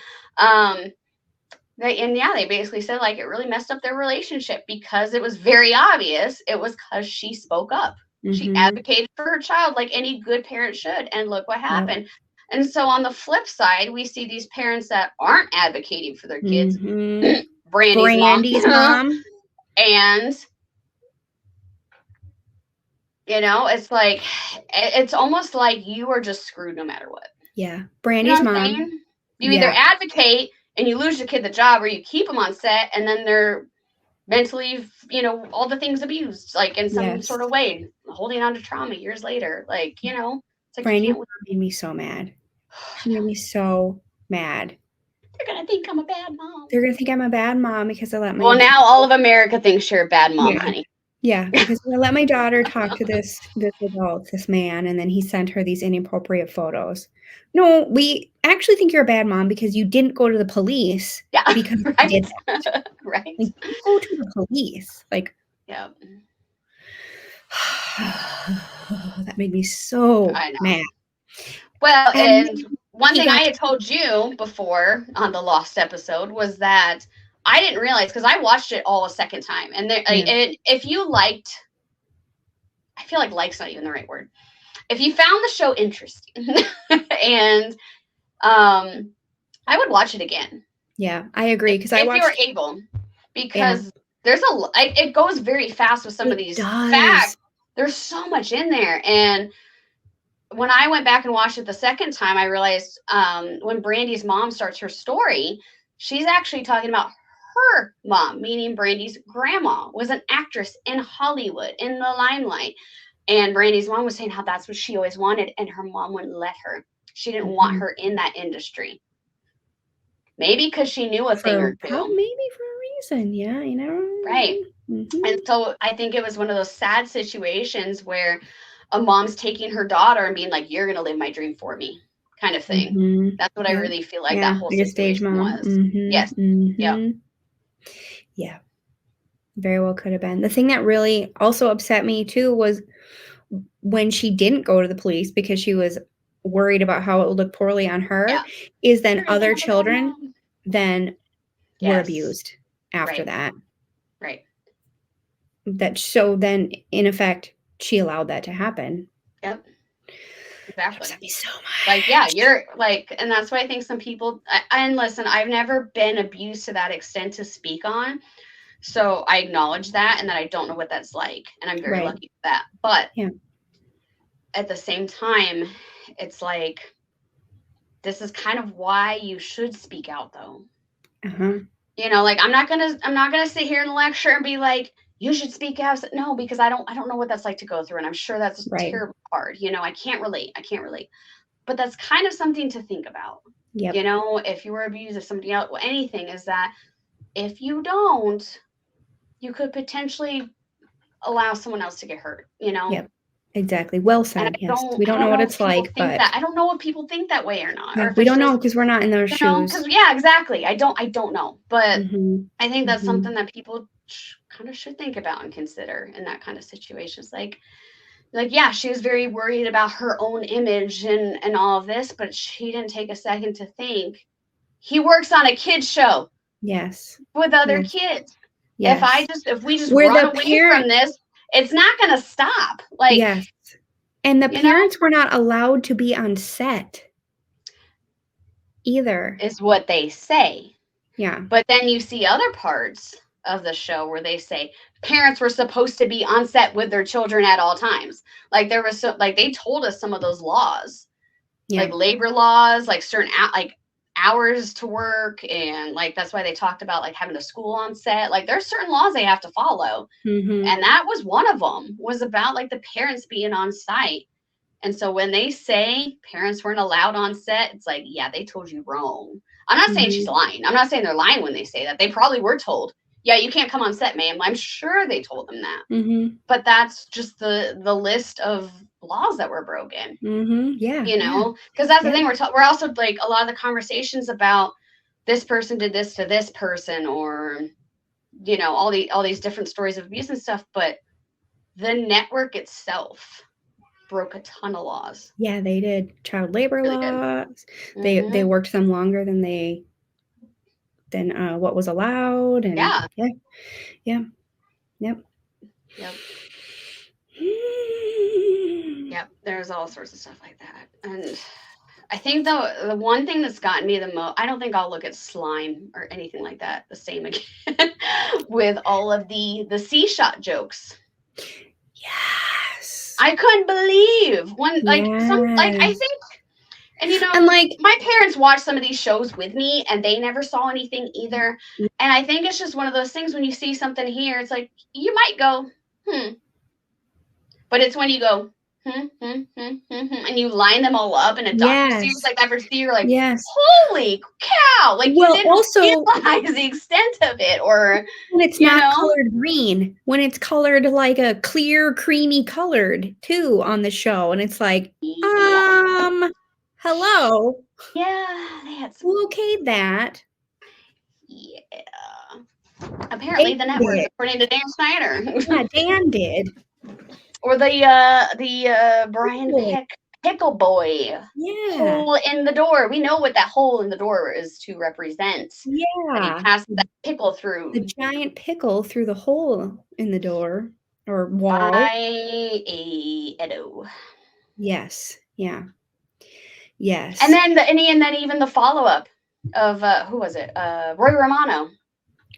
They basically said like it really messed up their relationship because it was very obvious it was because she spoke up. She advocated for her child like any good parent should, and look what happened. Yep. And so on the flip side, we see these parents that aren't advocating for their kids. Brandy's mom. And you know, it's like it's almost like you are just screwed no matter what. Yeah, Brandy's mom. You either advocate and you lose your kid the job, or you keep them on set and then they're mentally, you know, all the things abused, like in some sort of way, holding on to trauma years later. Like, you know, it's like Brandy made me so mad. She made me so mad. They're gonna think I'm a bad mom. They're gonna think I'm a bad mom because I let my now all of America thinks you're a bad mom, honey. Yeah, because I let my daughter talk to this adult, this man, and then he sent her these inappropriate photos. No, we actually think you're a bad mom because you didn't go to the police. Yeah, because you did that. Right. Like, go to the police. Like, yeah. That made me so mad. Well, and one thing I had told you before on the Lost episode was that I didn't realize, because I watched it all a second time. And if you liked, I feel like like's not even the right word. If you found the show interesting, and I would watch it again. Yeah, I agree. Because if you were able, because there's it goes very fast with some of these facts. There's so much in there. And when I went back and watched it the second time, I realized when Brandy's mom starts her story, she's actually talking about her mom, meaning Brandy's grandma, was an actress in Hollywood, in the limelight. And Brandy's mom was saying how that's what she always wanted, and her mom wouldn't let her. She didn't want her in that industry. Maybe because she knew a thing or two. Maybe for a reason, yeah, you know. Right. And so I think it was one of those sad situations where a mom's taking her daughter and being like, you're going to live my dream for me, kind of thing. That's what I really feel like that whole situation was. Yes. Yeah. Yeah. Very well could have been. The thing that really also upset me too was when she didn't go to the police because she was worried about how it would look poorly on her, is then other children then were abused after that. Right. So then in effect, she allowed that to happen. Yep. Exactly. Upset me so much. Like, yeah, you're like, and that's why I think some people, and listen, I've never been abused to that extent to speak on. So I acknowledge that, and that I don't know what that's like. And I'm very lucky for that. But at the same time, it's like, this is kind of why you should speak out, though. You know, like, I'm not gonna sit here and lecture and be like, you should speak out. No, because I don't know what that's like to go through. And I'm sure that's terribly hard. You know, I can't relate. But that's kind of something to think about. Yep. You know, if you were abused, if somebody else, anything, is that if you don't, you could potentially allow someone else to get hurt, you know? Yep. Exactly. Well said. Yes. We don't know what it's like, but I don't know if people think that way or not. Yeah, or we don't know because we're not in those shoes. Exactly. I don't know. But I think that's something that people kind of should think about and consider in that kind of situations. Like, yeah, she was very worried about her own image and all of this, but she didn't take a second to think. He works on a kid's show. Yes. With other kids. Yes. If we just run away from this, it's not going to stop. Like, yes. And the parents were not allowed to be on set either. Is what they say. Yeah. But then you see other parts of the show where they say parents were supposed to be on set with their children at all times. Like there was they told us some of those laws, like labor laws, like certain hours to work, and like that's why they talked about like having a school on set. Like there's certain laws they have to follow, and that was one of them, was about like the parents being on site. And so when they say parents weren't allowed on set, it's like, yeah, they told you wrong. I'm not saying she's lying. I'm not saying they're lying when they say that. They probably were told, yeah, you can't come on set, ma'am. I'm sure they told them that. But that's just the list of laws that were broken. Yeah. You know, because that's the thing. We're also like a lot of the conversations about this person did this to this person, or, you know, all these different stories of abuse and stuff. But the network itself broke a ton of laws. Yeah, they did. Child labor Really laws. did. They worked them longer than what was allowed. And Yeah. Yep. Yep. There's all sorts of stuff like that. And I think the one thing that's gotten me the most, I don't think I'll look at slime or anything like that the same again with all of the C shot jokes. Yes. I couldn't believe when I think, and you know, and like my parents watched some of these shows with me and they never saw anything either. And I think it's just one of those things when you see something here, it's like you might go, but it's when you go, and you line them all up in a docu-series like that for you're like, holy cow, like you didn't realize the extent of it. Or when it's not colored green, when it's colored like a clear creamy colored too on the show, and it's like hello, they had some... who okayed that? Apparently the network, according to Dan Snyder. Yeah, Dan did. Or the Brian Pickle Boy hole in the door. We know what that hole in the door is to represent. Yeah. And he passed that pickle through. The giant pickle through the hole in the door or wall. Edo. Yes. Yeah. Yes. And then even the follow-up of who was it? Roy Romano.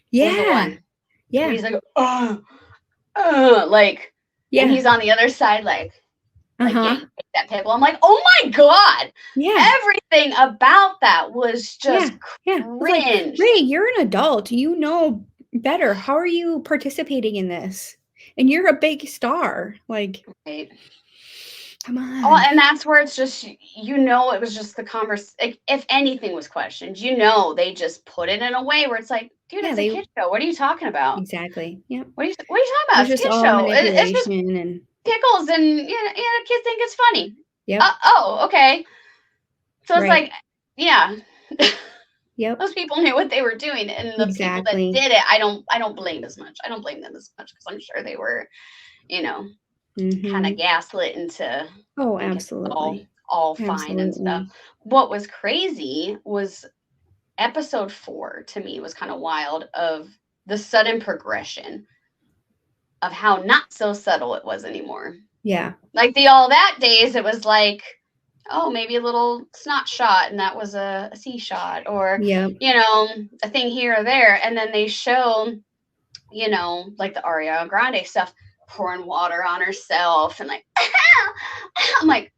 Yeah. Yeah. And he's like, like. Yeah. And he's on the other side, like yeah, that pickle. I'm like, oh my God. Yeah. Everything about that was just cringe. Like, Ray, you're an adult. You know better. How are you participating in this? And you're a big star. Like, come on. Oh, and that's where it's just, you know, it was just the converse. Like, if anything was questioned, you know, they just put it in a way where it's like, dude, it's a kid show. What are you talking about? Exactly. Yeah. What are you talking about? It's a kid show. It's just and pickles, and kids think it's funny. Yeah. Okay. So it's like, yeah. Yep. Those people knew what they were doing, and the people that did it, I don't blame as much. I don't blame them as much because I'm sure they were, you know, kind of gaslit into absolutely all fine and stuff. What was crazy was episode 4 to me was kind of wild, of the sudden progression of how not so subtle it was anymore. Yeah. Like the All That days, it was like, oh, maybe a little snot shot, and that was a C shot, or, you know, a thing here or there. And then they show, you know, like the Ariana Grande stuff, pouring water on herself, and like, I'm like,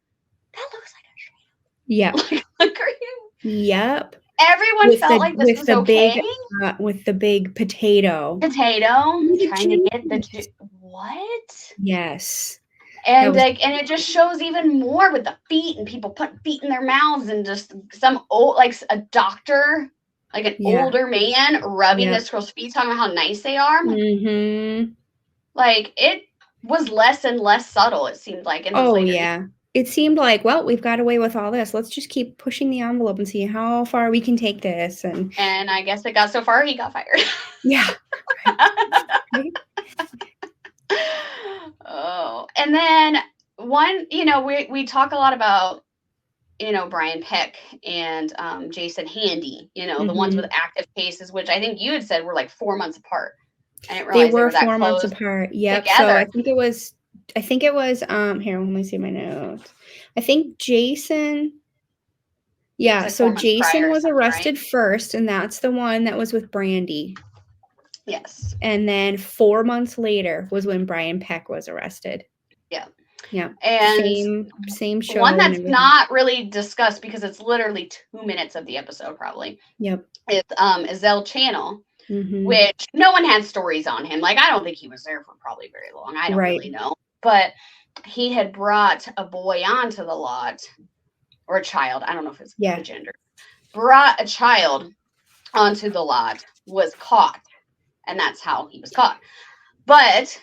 that looks like a shrimp. Yeah. Like, are you? Yep. Everyone felt like this was okay. With the big potato. Trying to get the what? Yes. And and it just shows even more with the feet, and people putting feet in their mouths, and just some old, like a doctor, like an older man rubbing this girl's feet, talking about how nice they are. Like, it was less and less subtle, it seemed like. In those later it seemed like, well, we've got away with all this. Let's just keep pushing the envelope and see how far we can take this. And I guess it got so far, he got fired. Yeah. Right. Oh, and then one, you know, we talk a lot about, you know, Brian Peck and Jason Handy, you know, the ones with active cases, which I think you had said were like 4 months apart. I didn't realize they were 4 months apart. Yep. Together. So I think it was here, let me see my notes. I think Jason. Yeah, like so Jason was arrested first, and that's the one that was with Brandy. Yes. And then 4 months later was when Brian Peck was arrested. Yeah. Yeah. And same show. One that's not really discussed because it's literally 2 minutes of the episode, probably. Yep. It's Zell Channel, which no one had stories on him. Like, I don't think he was there for probably very long. I don't really know. But he had brought a boy onto the lot, or a child. I don't know if it's the gender. Brought a child onto the lot, was caught. And that's how he was caught. But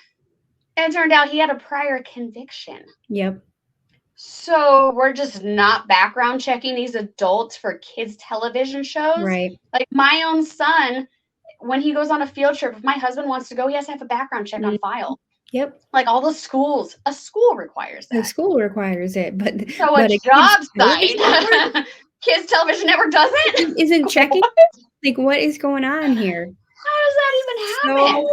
it turned out he had a prior conviction. Yep. So we're just not background checking these adults for kids' television shows. Right. Like my own son, when he goes on a field trip, if my husband wants to go, he has to have a background check on Mm, file. yep. Like all the schools, a school requires The that. school requires it, but So a a kid's job television network site, kids' television network doesn't? isn't checking. What? Like, what is going on here? How does that even happen?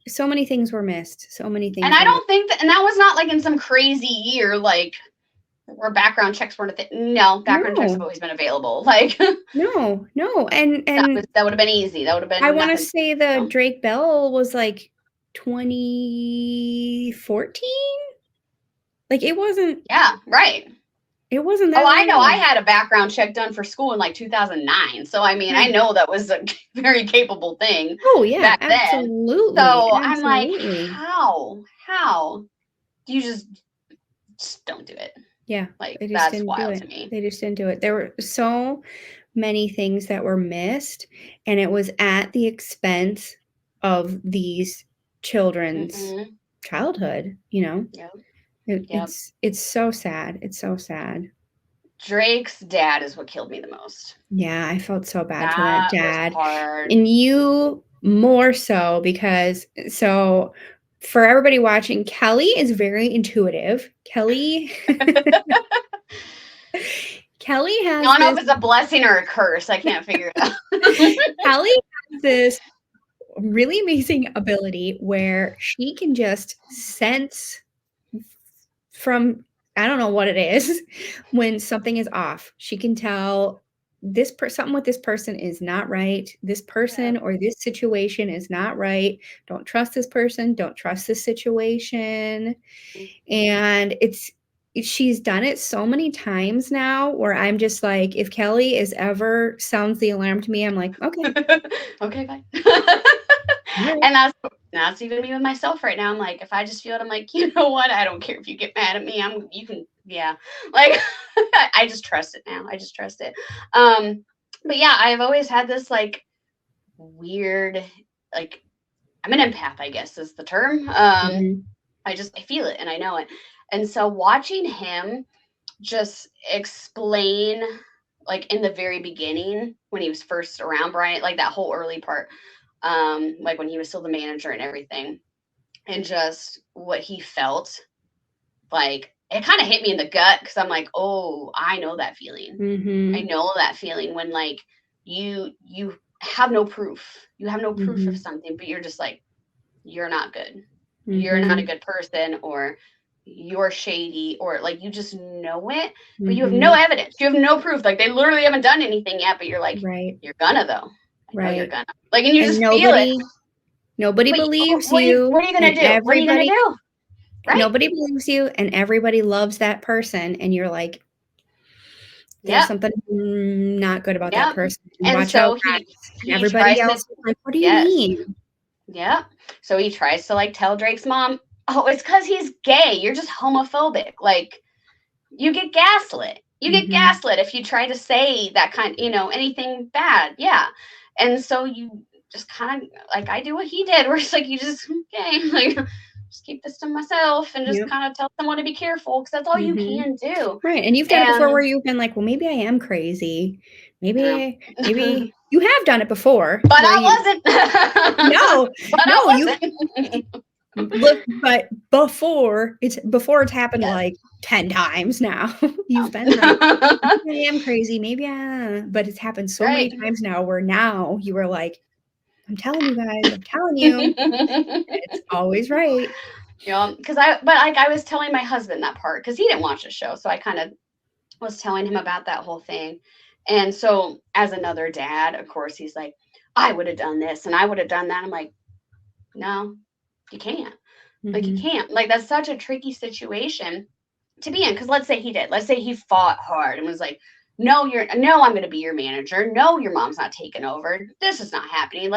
So many things were missed. So many And things I were missed. don't think that, and that was not like in some crazy year, like where background checks weren't a thing. No, background checks have No, always been available. Like no. And that would have been easy. That would have I been want to nothing. say the You know? Drake Bell was like 2014. Like it wasn't Yeah, right. that Oh, I long know. I ago. had a background check done for school in like 2009. So I mean, I Yeah. know that was a very capable thing Oh yeah, back then. absolutely. So I'm like, Absolutely. how do you just don't do it? Yeah, Like they just that's didn't do wild it. to me. They just didn't do it. There were so many things that were missed, and it was at the expense of these children's Mm-hmm. childhood, you know? Yep. It, Yep. it's so sad. It's so sad. Drake's dad is what killed me the most. Yeah, I felt so bad for that That was dad. hard. And you more so because so for everybody watching, Kelly is very intuitive. Kelly Kelly I has don't know this if it's a blessing or a curse. I can't figure it out. Kelly has this really amazing ability where she can just sense from I don't know what it is when something is off. She can tell something with this person is not right. This person Yeah. or this situation is not right. Don't trust this person. Don't trust this situation. And she's done it so many times now where I'm just like, if Kelly is ever sounds the alarm to me, I'm like, okay, Okay, bye. all right. And that's even me with myself right now. I'm like, if I just feel it, I'm like, you know what? I don't care if you get mad at me. You can, yeah. Like, I just trust it now. I just trust it. But yeah, I've always had this like weird, like, I'm an empath, I guess is the term. Mm-hmm. I feel it and I know it. And so watching him just explain, like in the very beginning when he was first around Bryant, like that whole early part, like when he was still the manager and everything, and just what he felt, like it kind of hit me in the gut because I'm like, oh, I know that feeling. I Mm-hmm. know that feeling when like you have no proof. You have no proof of Mm-hmm. something, but you're just like, you're not good. You're not a Mm-hmm. good person, or you're shady, or like you just know it, but you have no Mm-hmm. evidence. You have no proof. Like they literally haven't done anything yet, but you're like, Right. you're gonna though. I know you're Right. gonna. Like, and you And just feel it. nobody But believes what you, are you gonna and do? What are you gonna do? Right? nobody believes you, and everybody loves that person, and you're like, there's Yep. something not good about that Yep. person, and And watch out, so guys. And he everybody tries to, else is like, what do you yes. mean? Yeah. So he tries to like tell Drake's mom, oh, it's because he's gay. You're just homophobic. Like you get gaslit. You get Mhm. gaslit if you try to say that anything bad. Yeah. And so you just kind of like I do what he did, where it's like you just okay, like just keep this to myself and just Yep. kind of tell someone to be careful because that's all you Mhm. can do. Right, and you've done it before where And you've been like, "Well, maybe I am crazy. you Maybe" you have done it before but where you I wasn't. no, But no, I you wasn't. look, but before it's happened Yes. like 10 times now. You've been like, "Maybe I am crazy, maybe but it's happened so many Right. times now where now you are like, "I'm telling you guys, I'm telling you." And it's always right. Because but like I was telling my husband that part because he didn't watch the show, so I kind of was telling him about that whole thing. And so, as another dad, of course, he's like, I would have done this and I would have done that. I'm like, no, you can't. Like, you Mhm. can't. Like, that's such a tricky situation to be in. Because let's say he did. Let's say he fought hard and was like, no, I'm going to be your manager. No, your mom's not taking over. This is not happening.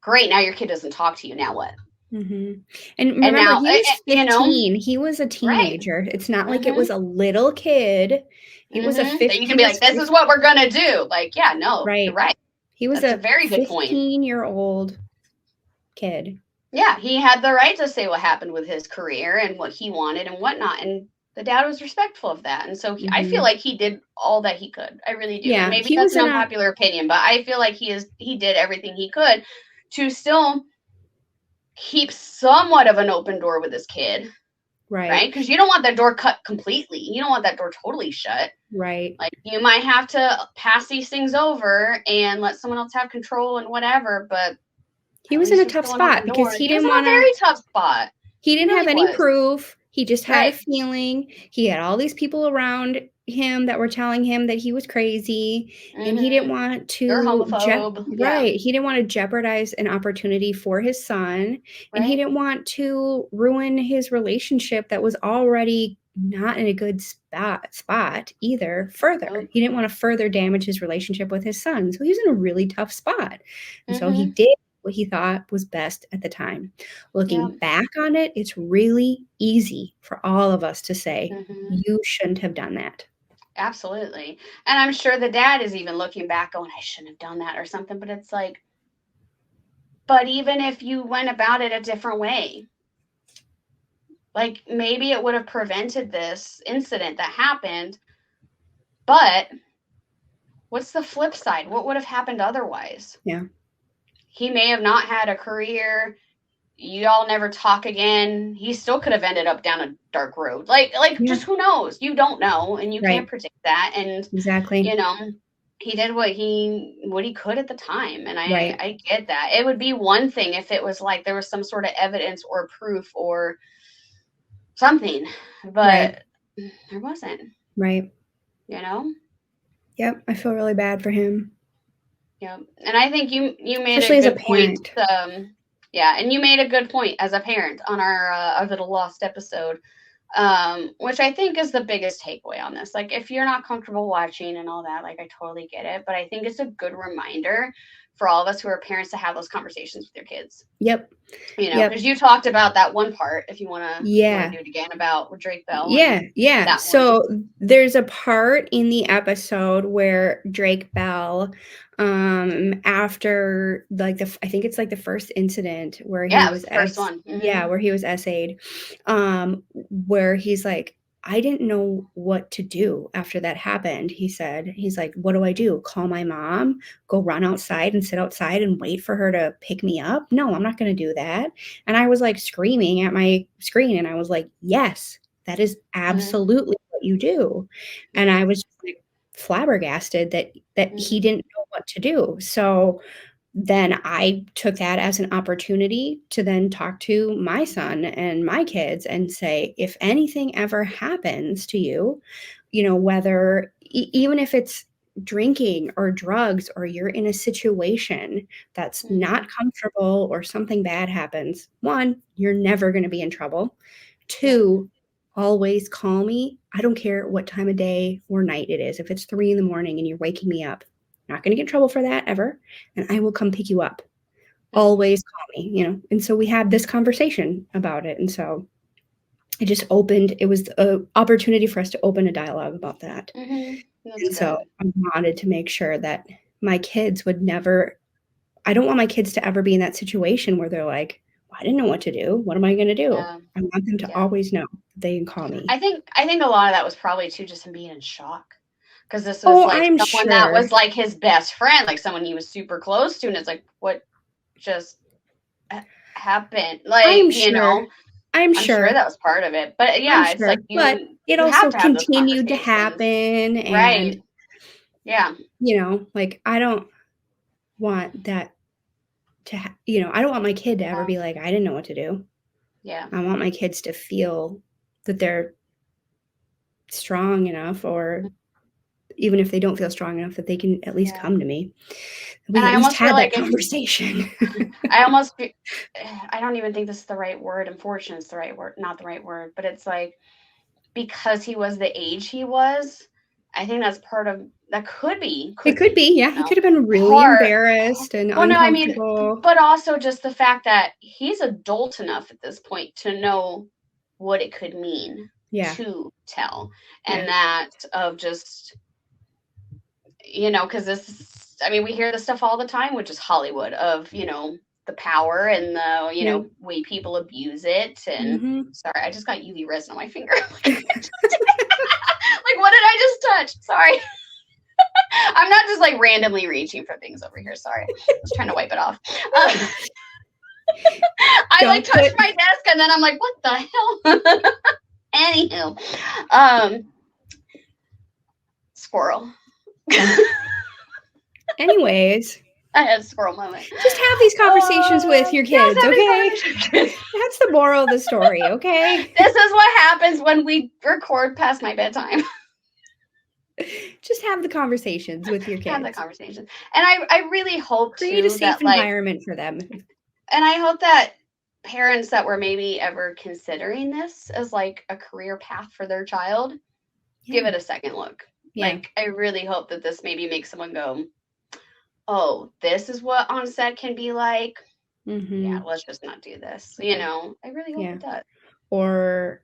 Great. Now your kid doesn't talk to you. Now what? Mhm. And And remember, now, he was you know, 15. He was a right. teenager. It's not like it Mm-hmm. was a little kid. He was a Mm-hmm. That you he can be was like, this is what we're going to do. Like, yeah, no, you're right. right. He was That's a a very good point. 15-year-old kid. Yeah, he had the right to say what happened with his career and what he wanted and whatnot. And the dad was respectful of that. And so I feel like he did all that he could. I really do. And Yeah, maybe he that's was an in a unpopular opinion, but I feel like he did everything he could to still keep somewhat of an open door with his kid. Right? Because you don't want that door cut completely. You don't want that door totally shut. Right. Like, you might have to pass these things over and let someone else have control and whatever, but he was in a tough spot because he was didn't in a want to. very tough spot. He didn't have any proof. He just had a Right. feeling. He had all these people around him that were telling him that he was crazy, and he didn't want You're to homophobe. right. He didn't want to jeopardize an opportunity for his son, and he didn't want to ruin his relationship that was already not in a good spot either further. Nope. He didn't want to further damage his relationship with his son. So he was in a really tough spot. And so he did what he thought was best at the time. Looking back on it, it's really easy for all of us to say, you shouldn't have done that. Absolutely. And I'm sure the dad is even looking back going, I shouldn't have done that or something. But it's like, but even if you went about it a different way, like maybe it would have prevented this incident that happened. But what's the flip side? What would have happened otherwise? Yeah. He may have not had a career. Y'all never talk again. He still could have ended up down a dark road. Just who knows? You don't know, and you can't predict that. And exactly, he did what he could at the time, and I get that. It would be one thing if it was like there was some sort of evidence or proof or something, but there wasn't. Right. Yep. I feel really bad for him. Yep. And I think you made especially a good as a parent. point. Yeah, and you made a good point as a parent on our little lost episode, which I think is the biggest takeaway on this. Like, if you're not comfortable watching and all that, like, I totally get it. But I think it's a good reminder for all of us who are parents to have those conversations with your kids. Yep. Because you talked about that one part, if you want to do it again, about Drake Bell. Yeah. So there's a part in the episode where Drake Bell, after like I think it's like the first incident where he was the first one. where he was essayed, where he's like, I didn't know what to do after that happened. He's like, what do I do? Call my mom, go run outside and sit outside and wait for her to pick me up? No, I'm not going to do that. And I was like screaming at my screen, and I was like, yes, that is absolutely what you do. And I was just like flabbergasted that he didn't know what to do. So then I took that as an opportunity to then talk to my son and my kids and say, if anything ever happens to you, whether even if it's drinking or drugs, or you're in a situation that's not comfortable or something bad happens, one, you're never going to be in trouble. Two, always call me. I don't care what time of day or night it is. If it's 3 a.m. and you're waking me up, not going to get in trouble for that ever. And I will come pick you up. Always call me, And so we had this conversation about it. And so it was an opportunity for us to open a dialogue about that. And so I wanted to make sure that my kids would never, I don't want my kids to ever be in that situation where they're like, I didn't know what to do. What am I going to do? I want them to always know they can call me. I think a lot of that was probably too just him being in shock. Because this was someone that was like his best friend, like someone he was super close to, and it's like, what just happened? Like, I'm sure that was part of it. But yeah, it's like but it also continued to happen, and like I don't want that to I don't want my kid to ever be like, I didn't know what to do. I want my kids to feel that they're strong enough, or even if they don't feel strong enough, that they can at least come to me. We at least had that conversation. I don't even think this is the right word. Unfortunately, it's the right word, not the right word. But it's like, because he was the age he was, I think that's part of that. Could be. He could be. Yeah, he could have been really embarrassed and uncomfortable. But also just the fact that he's adult enough at this point to know what it could mean to tell, and that of just. Because we hear this stuff all the time, which is Hollywood of, the power and the, way people abuse it. And sorry, I just got UV resin on my finger. Like, what did I just touch? Sorry. I'm not just like randomly reaching for things over here. Sorry. I was trying to wipe it off. I touched my desk and then I'm like, what the hell? Anywho, squirrel. Anyways. I had a squirrel moment. Just have these conversations with your kids, okay? That's the moral of the story, okay? This is what happens when we record past my bedtime. Just have the conversations with your kids. Have the conversations. And I really hope to create a safe environment for them. And I hope that parents that were maybe ever considering this as like a career path for their child, give it a second look. Yeah. Like, I really hope that this maybe makes someone go, oh, this is what on set can be like. Yeah, let's just not do this. I really hope it does. Or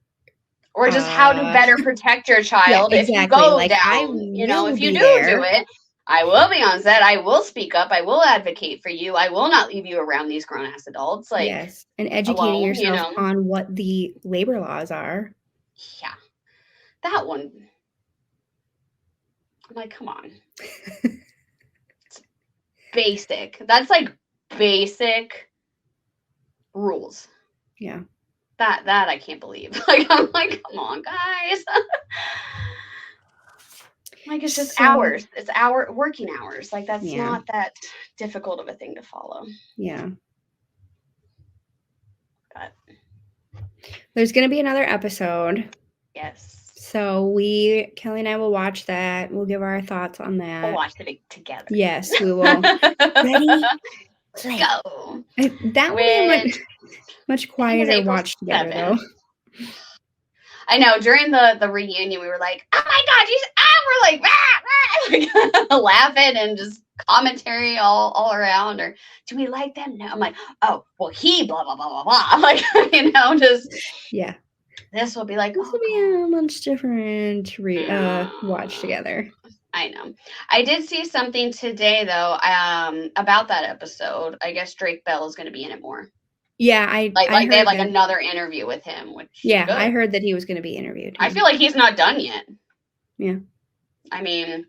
just how to better protect your child if you go down. If you do it, I will be on set. I will speak up. I will advocate for you. I will not leave you around these grown-ass adults. Like, yes, and educating yourself on what the labor laws are. Yeah, that one. I'm like, come on. Basic. That's like basic rules. Yeah. That I can't believe. Like, I'm like, come on, guys. Like, it's just hours. It's working hours. Like, that's not that difficult of a thing to follow. Yeah. But there's going to be another episode. Yes. So Kelly and I will watch that. We'll give our thoughts on that. We'll watch it together. Yes, we will. Ready? Play. Go. That would be much quieter watch together, though. I know. During the reunion, we were like, "Oh my God, we're like laughing and just commentary all around." Or, do we like them? No. I'm like, oh, well, he blah blah blah blah blah. Like, just This will be like, this will be a much different watch together. I know. I did see something today though, about that episode. I guess Drake Bell is going to be in it more. Yeah, I heard they have like another interview with him, which I heard that he was going to be interviewed. I feel like he's not done yet. Yeah. I mean,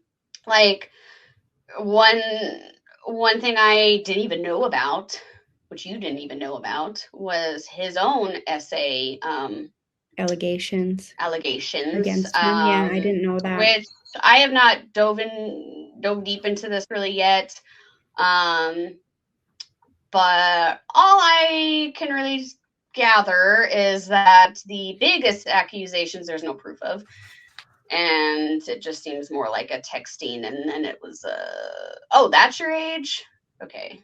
like one thing I didn't even know about, which you didn't even know about, was his own essay. Allegations against him. Yeah, I didn't know that. Which I have not dove deep into this really yet. But all I can really gather is that the biggest accusations there's no proof of. And it just seems more like a texting, and then it was oh, that's your age? Okay,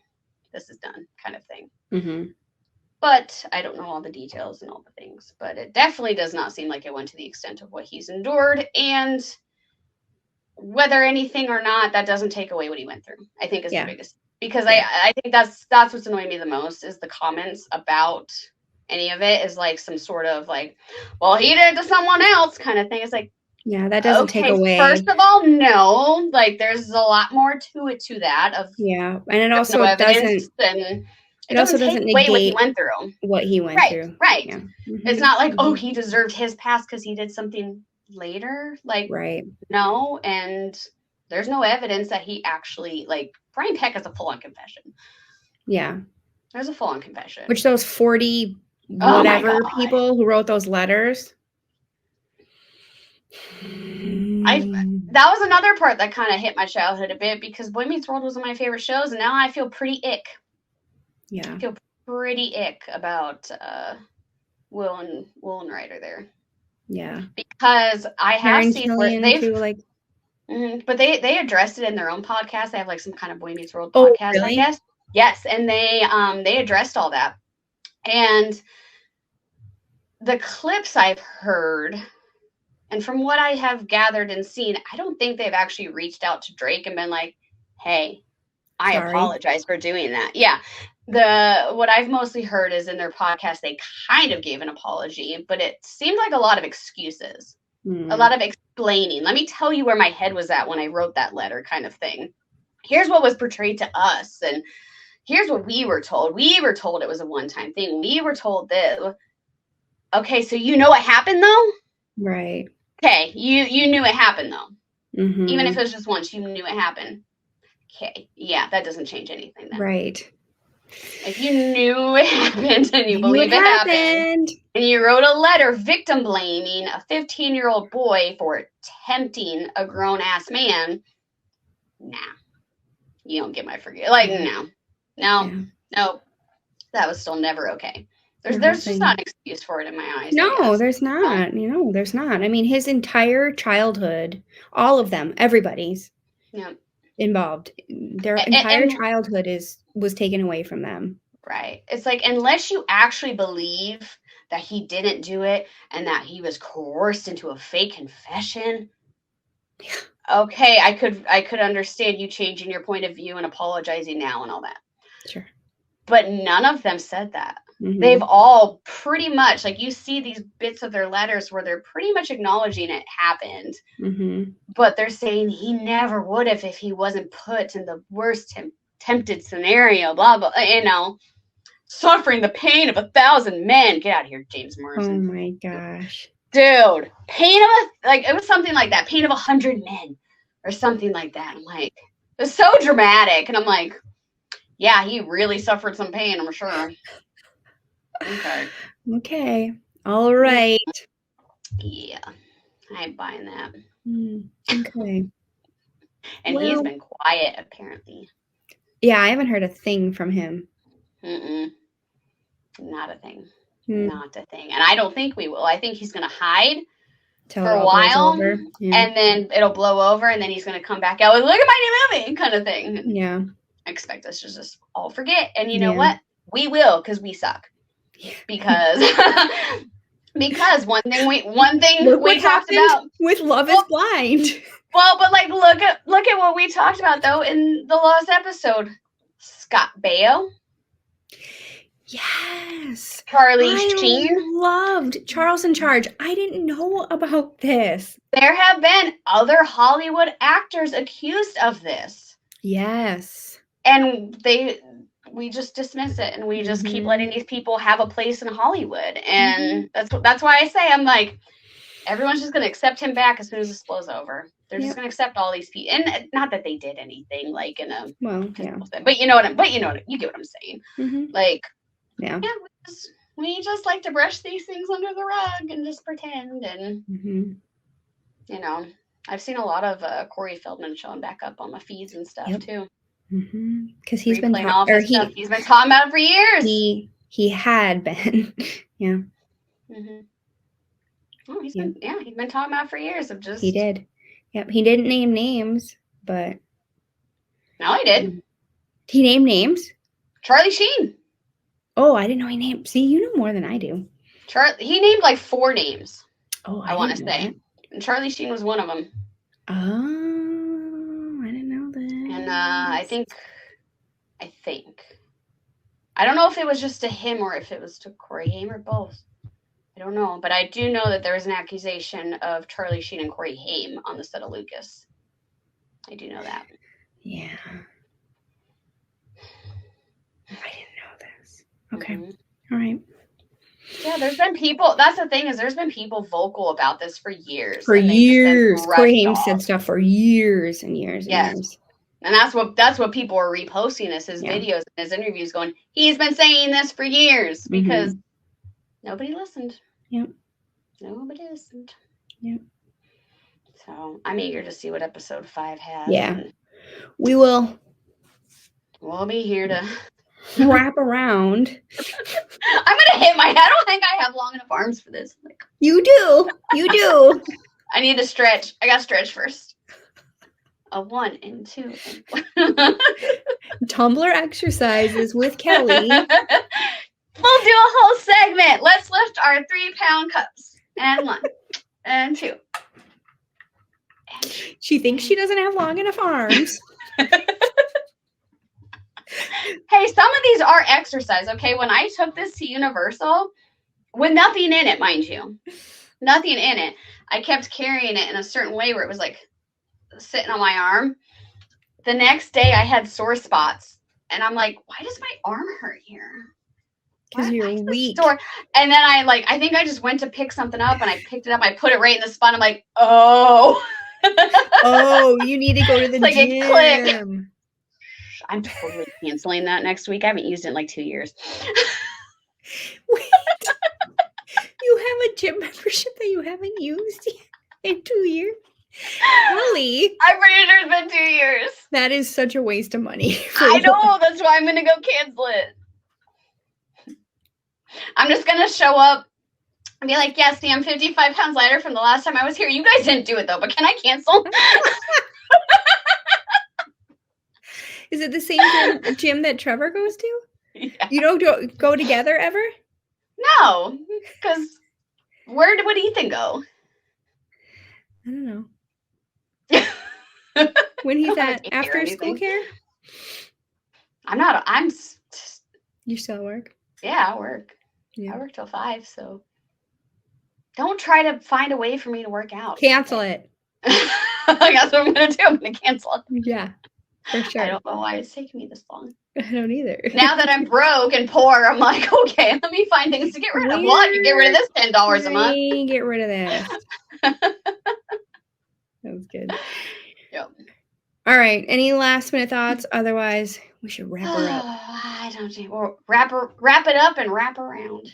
this is done kind of thing. Mm-hmm. But I don't know all the details and all the things. But it definitely does not seem like it went to the extent of what he's endured. And whether anything or not, that doesn't take away what he went through, I think is the biggest. Because I think that's what's annoying me the most, is the comments about any of it is like some sort of like, well, he did it to someone else kind of thing. It's like, yeah, that doesn't take away. First of all, no, like there's a lot more to it to that. And it also doesn't. It also doesn't negate what he went through. Right. Yeah. Mm-hmm. It's not like, oh, he deserved his past because he did something later. Like, no, and there's no evidence that he actually, like, Brian Peck has a full-on confession. Yeah. There's a full-on confession. Which those 40 whatever people who wrote those letters. That was another part that kind of hit my childhood a bit, because Boy Meets World was one of my favorite shows, and now I feel pretty ick. Yeah. I feel pretty ick about Will and Ryder there. Yeah. Because I have seen where they've too, like. But they addressed it in their own podcast. They have like some kind of Boy Meets World podcast, really? I guess. Yes, and they addressed all that. And the clips I've heard, and from what I have gathered and seen, I don't think they've actually reached out to Drake and been like, "Hey, I apologize for doing that." Yeah. What I've mostly heard is in their podcast, they kind of gave an apology, but it seemed like a lot of excuses, a lot of explaining. Let me tell you where my head was at when I wrote that letter kind of thing. Here's what was portrayed to us, and here's what we were told. We were told it was a one-time thing. We were told that. Okay, so you know what happened though? Right. Okay, you knew it happened though. Mm-hmm. Even if it was just once, you knew it happened. Okay, yeah, that doesn't change anything then. Right. If you knew it happened and you knew believe it happened, and you wrote a letter victim blaming a 15-year-old boy for tempting a grown-ass man, nah, you don't get my forgive. Like, no, that was still never okay. There's just not an excuse for it in my eyes. No, there's not. There's not. I mean, his entire childhood, all of them, everybody's involved. Their entire childhood was taken away from them. Right. It's like, unless you actually believe that he didn't do it and that he was coerced into a fake confession, okay, I could understand you changing your point of view and apologizing now and all that. Sure. But none of them said that. Mm-hmm. They've all pretty much, like, you see these bits of their letters where they're pretty much acknowledging it happened. Mm-hmm. But they're saying he never would have if he wasn't put in the worst tempted scenario, blah, blah, suffering the pain of 1,000 men. Get out of here, James Morrison. Oh, my gosh. Dude, it was something like that. Pain of 100 men or something like that. I'm like, it was so dramatic. And I'm like, yeah, he really suffered some pain, I'm sure. Okay. All right. Yeah. I ain't buying that. Okay. And he's been quiet, apparently. Yeah, I haven't heard a thing from him. Not a thing. Not a thing. And I don't think we will. I think he's going to hide for a while. And then it'll blow over. And then he's going to come back out with, look at my new movie kind of thing. Yeah. I expect us to just all forget. And you know what? We will, because we suck. Because one thing we talked about with Love is Blind. Well, but like look at what we talked about though in the last episode. Scott Baio. Yes. Charlie Sheen. Loved Charles in Charge. I didn't know about this. There have been other Hollywood actors accused of this. Yes. And we just dismiss it and we just keep letting these people have a place in Hollywood. And that's why I say, I'm like, everyone's just going to accept him back as soon as this blows over. They're just going to accept all these people. And not that they did anything like in a, thing. But you get what I'm saying. Like, we just like to brush these things under the rug and just pretend. And, I've seen a lot of Corey Feldman showing back up on my feeds and stuff too. Because he's been he's been talking about it for years. He had been, Oh, he's been talking about it for years of just. He did. Yep. He didn't name names, but. No, he did. He named names. Charlie Sheen. Oh, I didn't know he named. See, you know more than I do. He named like 4 names. Oh, I want to say, and Charlie Sheen was one of them. Oh, I didn't know that. And I think, I don't know if it was just to him or if it was to Corey Haim or both. I don't know, but I do know that there was an accusation of Charlie Sheen and Corey Haim on the set of Lucas. I do know that. Yeah. I didn't know this. Okay. All right. Yeah, there's been people. That's the thing, is there's been people vocal about this for years. For years. Corey Haim said stuff for years and years and years. And that's what people are reposting his videos and his interviews going, he's been saying this for years because nobody listened. Yep. Nobody listened. Yep. So I'm eager to see what episode 5 has. Yeah. We will. We'll be here to wrap around. I'm going to hit my head. I don't think I have long enough arms for this. You do. You do. I need to stretch. I got to stretch first. A 1 and 2 and Tumbler exercises with Kelly. We'll do a whole segment. Let's lift our 3-pound cups. And 1 and 2. She thinks she doesn't have long enough arms. Hey, some of these are exercise, okay? When I took this to Universal, with nothing in it, mind you, nothing in it, I kept carrying it in a certain way where it was like sitting on my arm. The next day I had sore spots and I'm like, why does my arm hurt here? Because you're weak. And then I think I just went to pick something up, and I picked it up. I put it right in the spine. I'm like, oh. Oh, you need to go to the like gym. A click. I'm totally canceling that next week. I haven't used it in like 2 years. Wait. You have a gym membership that you haven't used in 2 years? Kelly. I'm pretty sure it's been 2 years. That is such a waste of money. I know. That's why I'm going to go cancel it. I'm just going to show up and be like, yeah, see, I'm 55 pounds lighter from the last time I was here. You guys didn't do it, though, but can I cancel? Is it the same gym that Trevor goes to? Yeah. You don't go together ever? No, because where would Ethan go? I don't know. When he's at after school care? You still at work? Yeah, I work. Yeah. I work till 5, so don't try to find a way for me to work out. Cancel it. That's what I'm going to do. I'm going to cancel it. Yeah, for sure. I don't know why it's taking me this long. I don't either. Now that I'm broke and poor, I'm like, okay, let me find things to get rid of. What? You get rid of this $10 a month. Get rid of this. That was good. Yep. All right. Any last minute thoughts? Otherwise, we should wrap her up. I don't think we'll wrap it up and wrap around.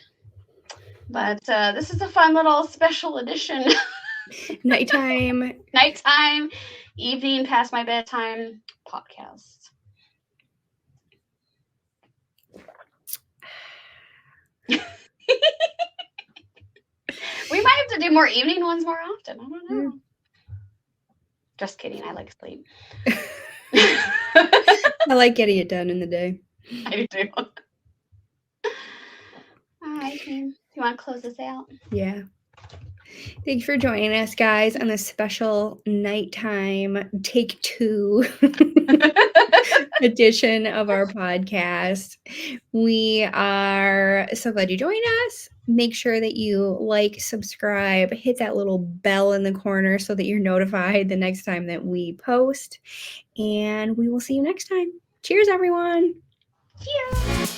But this is a fun little special edition. Nighttime, evening past my bedtime podcast. We might have to do more evening ones more often. I don't know. Just kidding. I like sleep. I like getting it done in the day. I do. All right. You want to close this out? Yeah. Thank you for joining us, guys, on this special nighttime take 2 edition of our podcast. We are so glad you joined us. Make sure that you like, subscribe, hit that little bell in the corner so that you're notified the next time that we post. And we will see you next time. Cheers, everyone. Cheers.